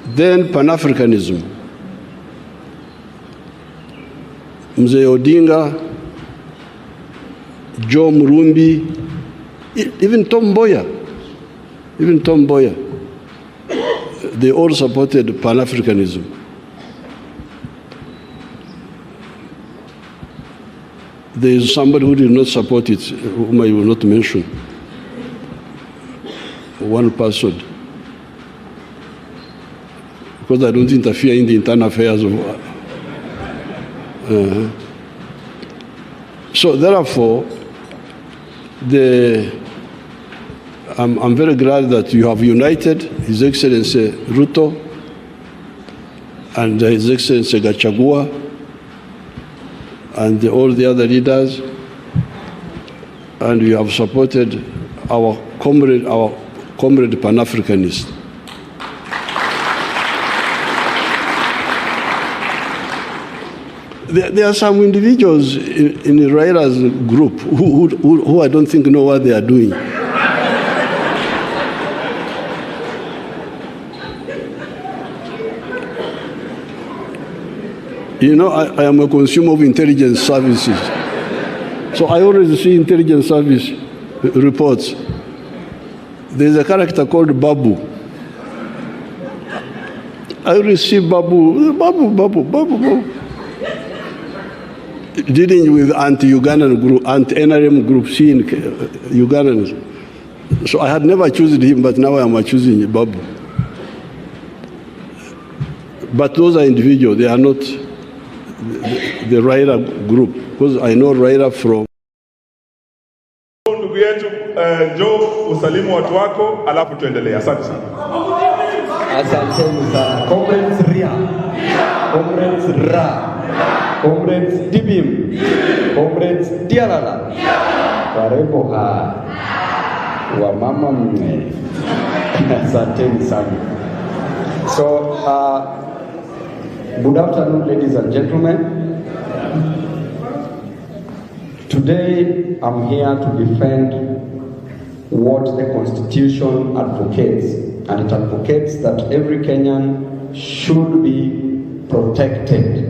then Pan-Africanism, Mzee Odinga, Joe Murumbi, even Tom Mboya, they all supported Pan-Africanism. There is somebody who did not support it, whom I will not mention. One person. Because I don't interfere in the internal affairs of... So therefore, I'm very glad that you have united His Excellency Ruto and His Excellency Gachagua and all the other leaders, and you have supported our comrade Pan-Africanist. There are some individuals in Raila's group who I don't think know what they are doing. You know, I am a consumer of intelligence services. So I always see intelligence service reports. There's a character called Babu. I always see Babu. Dealing with anti-Ugandan group, anti-NRM group, seeing Ugandans. So I had never chosen him, but now I am choosing Babu. But those are individuals, they are not the Raila group, because I know Raila from. Ndugu yetu, njoo usalimu watu wako, alafu tuendelee. Asante sana. Asanteni sana. Comrades Ria, Comrades Ra, Comrades Dibim, Comrades Dialala, Warembo ha, wamama mwe. Asanteni sana. So, good afternoon, ladies and gentlemen. Today, I'm here to defend what the Constitution advocates, and it advocates that every Kenyan should be protected.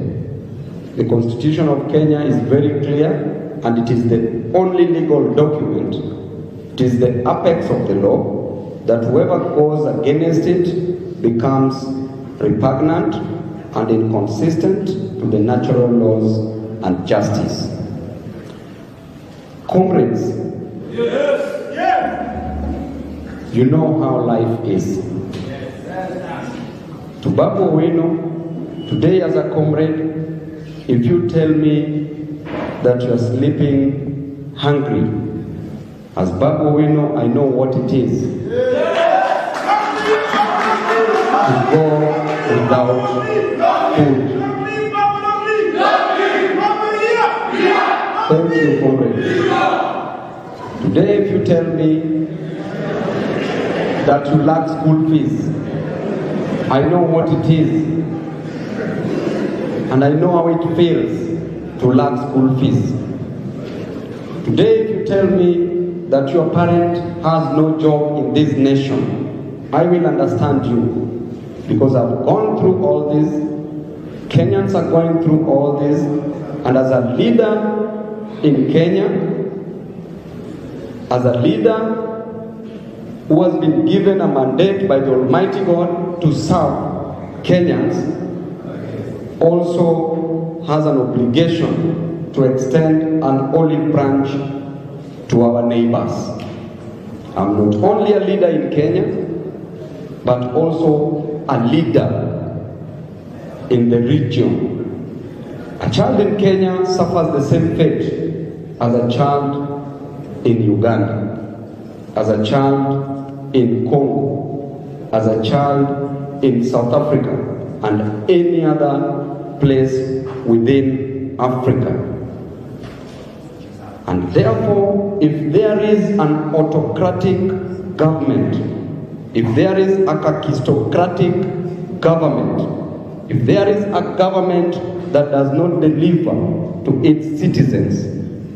The Constitution of Kenya is very clear, and it is the only legal document. It is the apex of the law, that whoever goes against it becomes repugnant and inconsistent to the natural laws and justice. Comrades, you know how life is. To Babu Owino, today as a comrade, if you tell me that you are sleeping hungry, as Babu Owino, I know what it is to go without food. Thank you, comrade. Today, if you tell me that you lack school fees, I know what it is, and I know how it feels to lack school fees. Today, if you tell me that your parent has no job in this nation, I will understand you, because I've gone through all this, Kenyans are going through all this, and as a leader in Kenya, as a leader who has been given a mandate by the Almighty God to serve Kenyans, also has an obligation to extend an olive branch to our neighbors. I'm not only a leader in Kenya, but also a leader in the region. A child in Kenya suffers the same fate as a child in Uganda, as a child in Congo, as a child in South Africa, and any other place within Africa. And therefore, if there is an autocratic government, if there is a kakistocratic government, if there is a government that does not deliver to its citizens,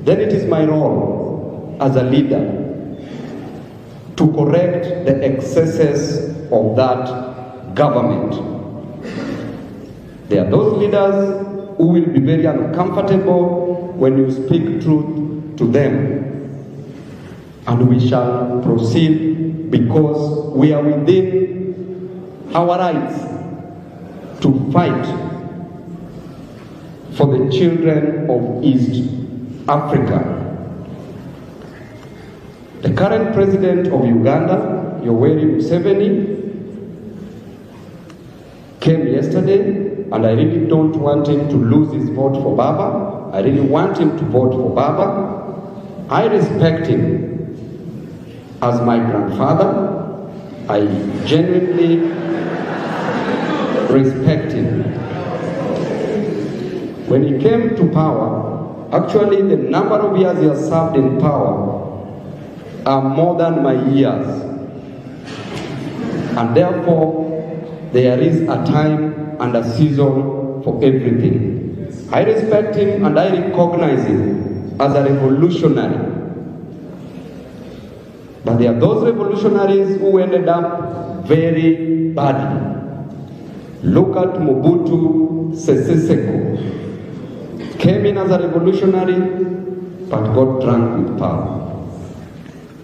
then it is my role as a leader to correct the excesses of that government. There are those leaders who will be very uncomfortable when you speak truth to them. And we shall proceed because we are within our rights to fight for the children of East Africa. The current president of Uganda, Yoweri Museveni, came yesterday, and I really don't want him to lose his vote for Baba. I really want him to vote for Baba. I respect him as my grandfather. I genuinely respect him. When he came to power, actually the number of years he has served in power are more than my years. And therefore, there is a time and a season for everything. I respect him and I recognize him as a revolutionary. But there are those revolutionaries who ended up very badly. Look at Mobutu Sese Seko. Came in as a revolutionary, but got drunk with power.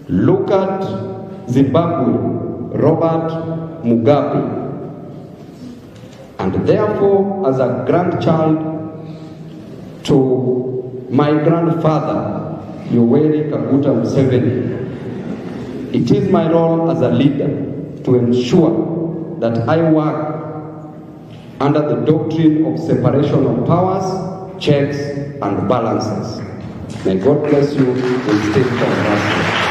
Look at Zimbabwe, Robert Mugabe. And therefore, as a grandchild to my grandfather, Yoweri Kaguta Museveni, It is my role as a leader to ensure that I work under the doctrine of separation of powers, checks, and balances. May God bless you and stay for us.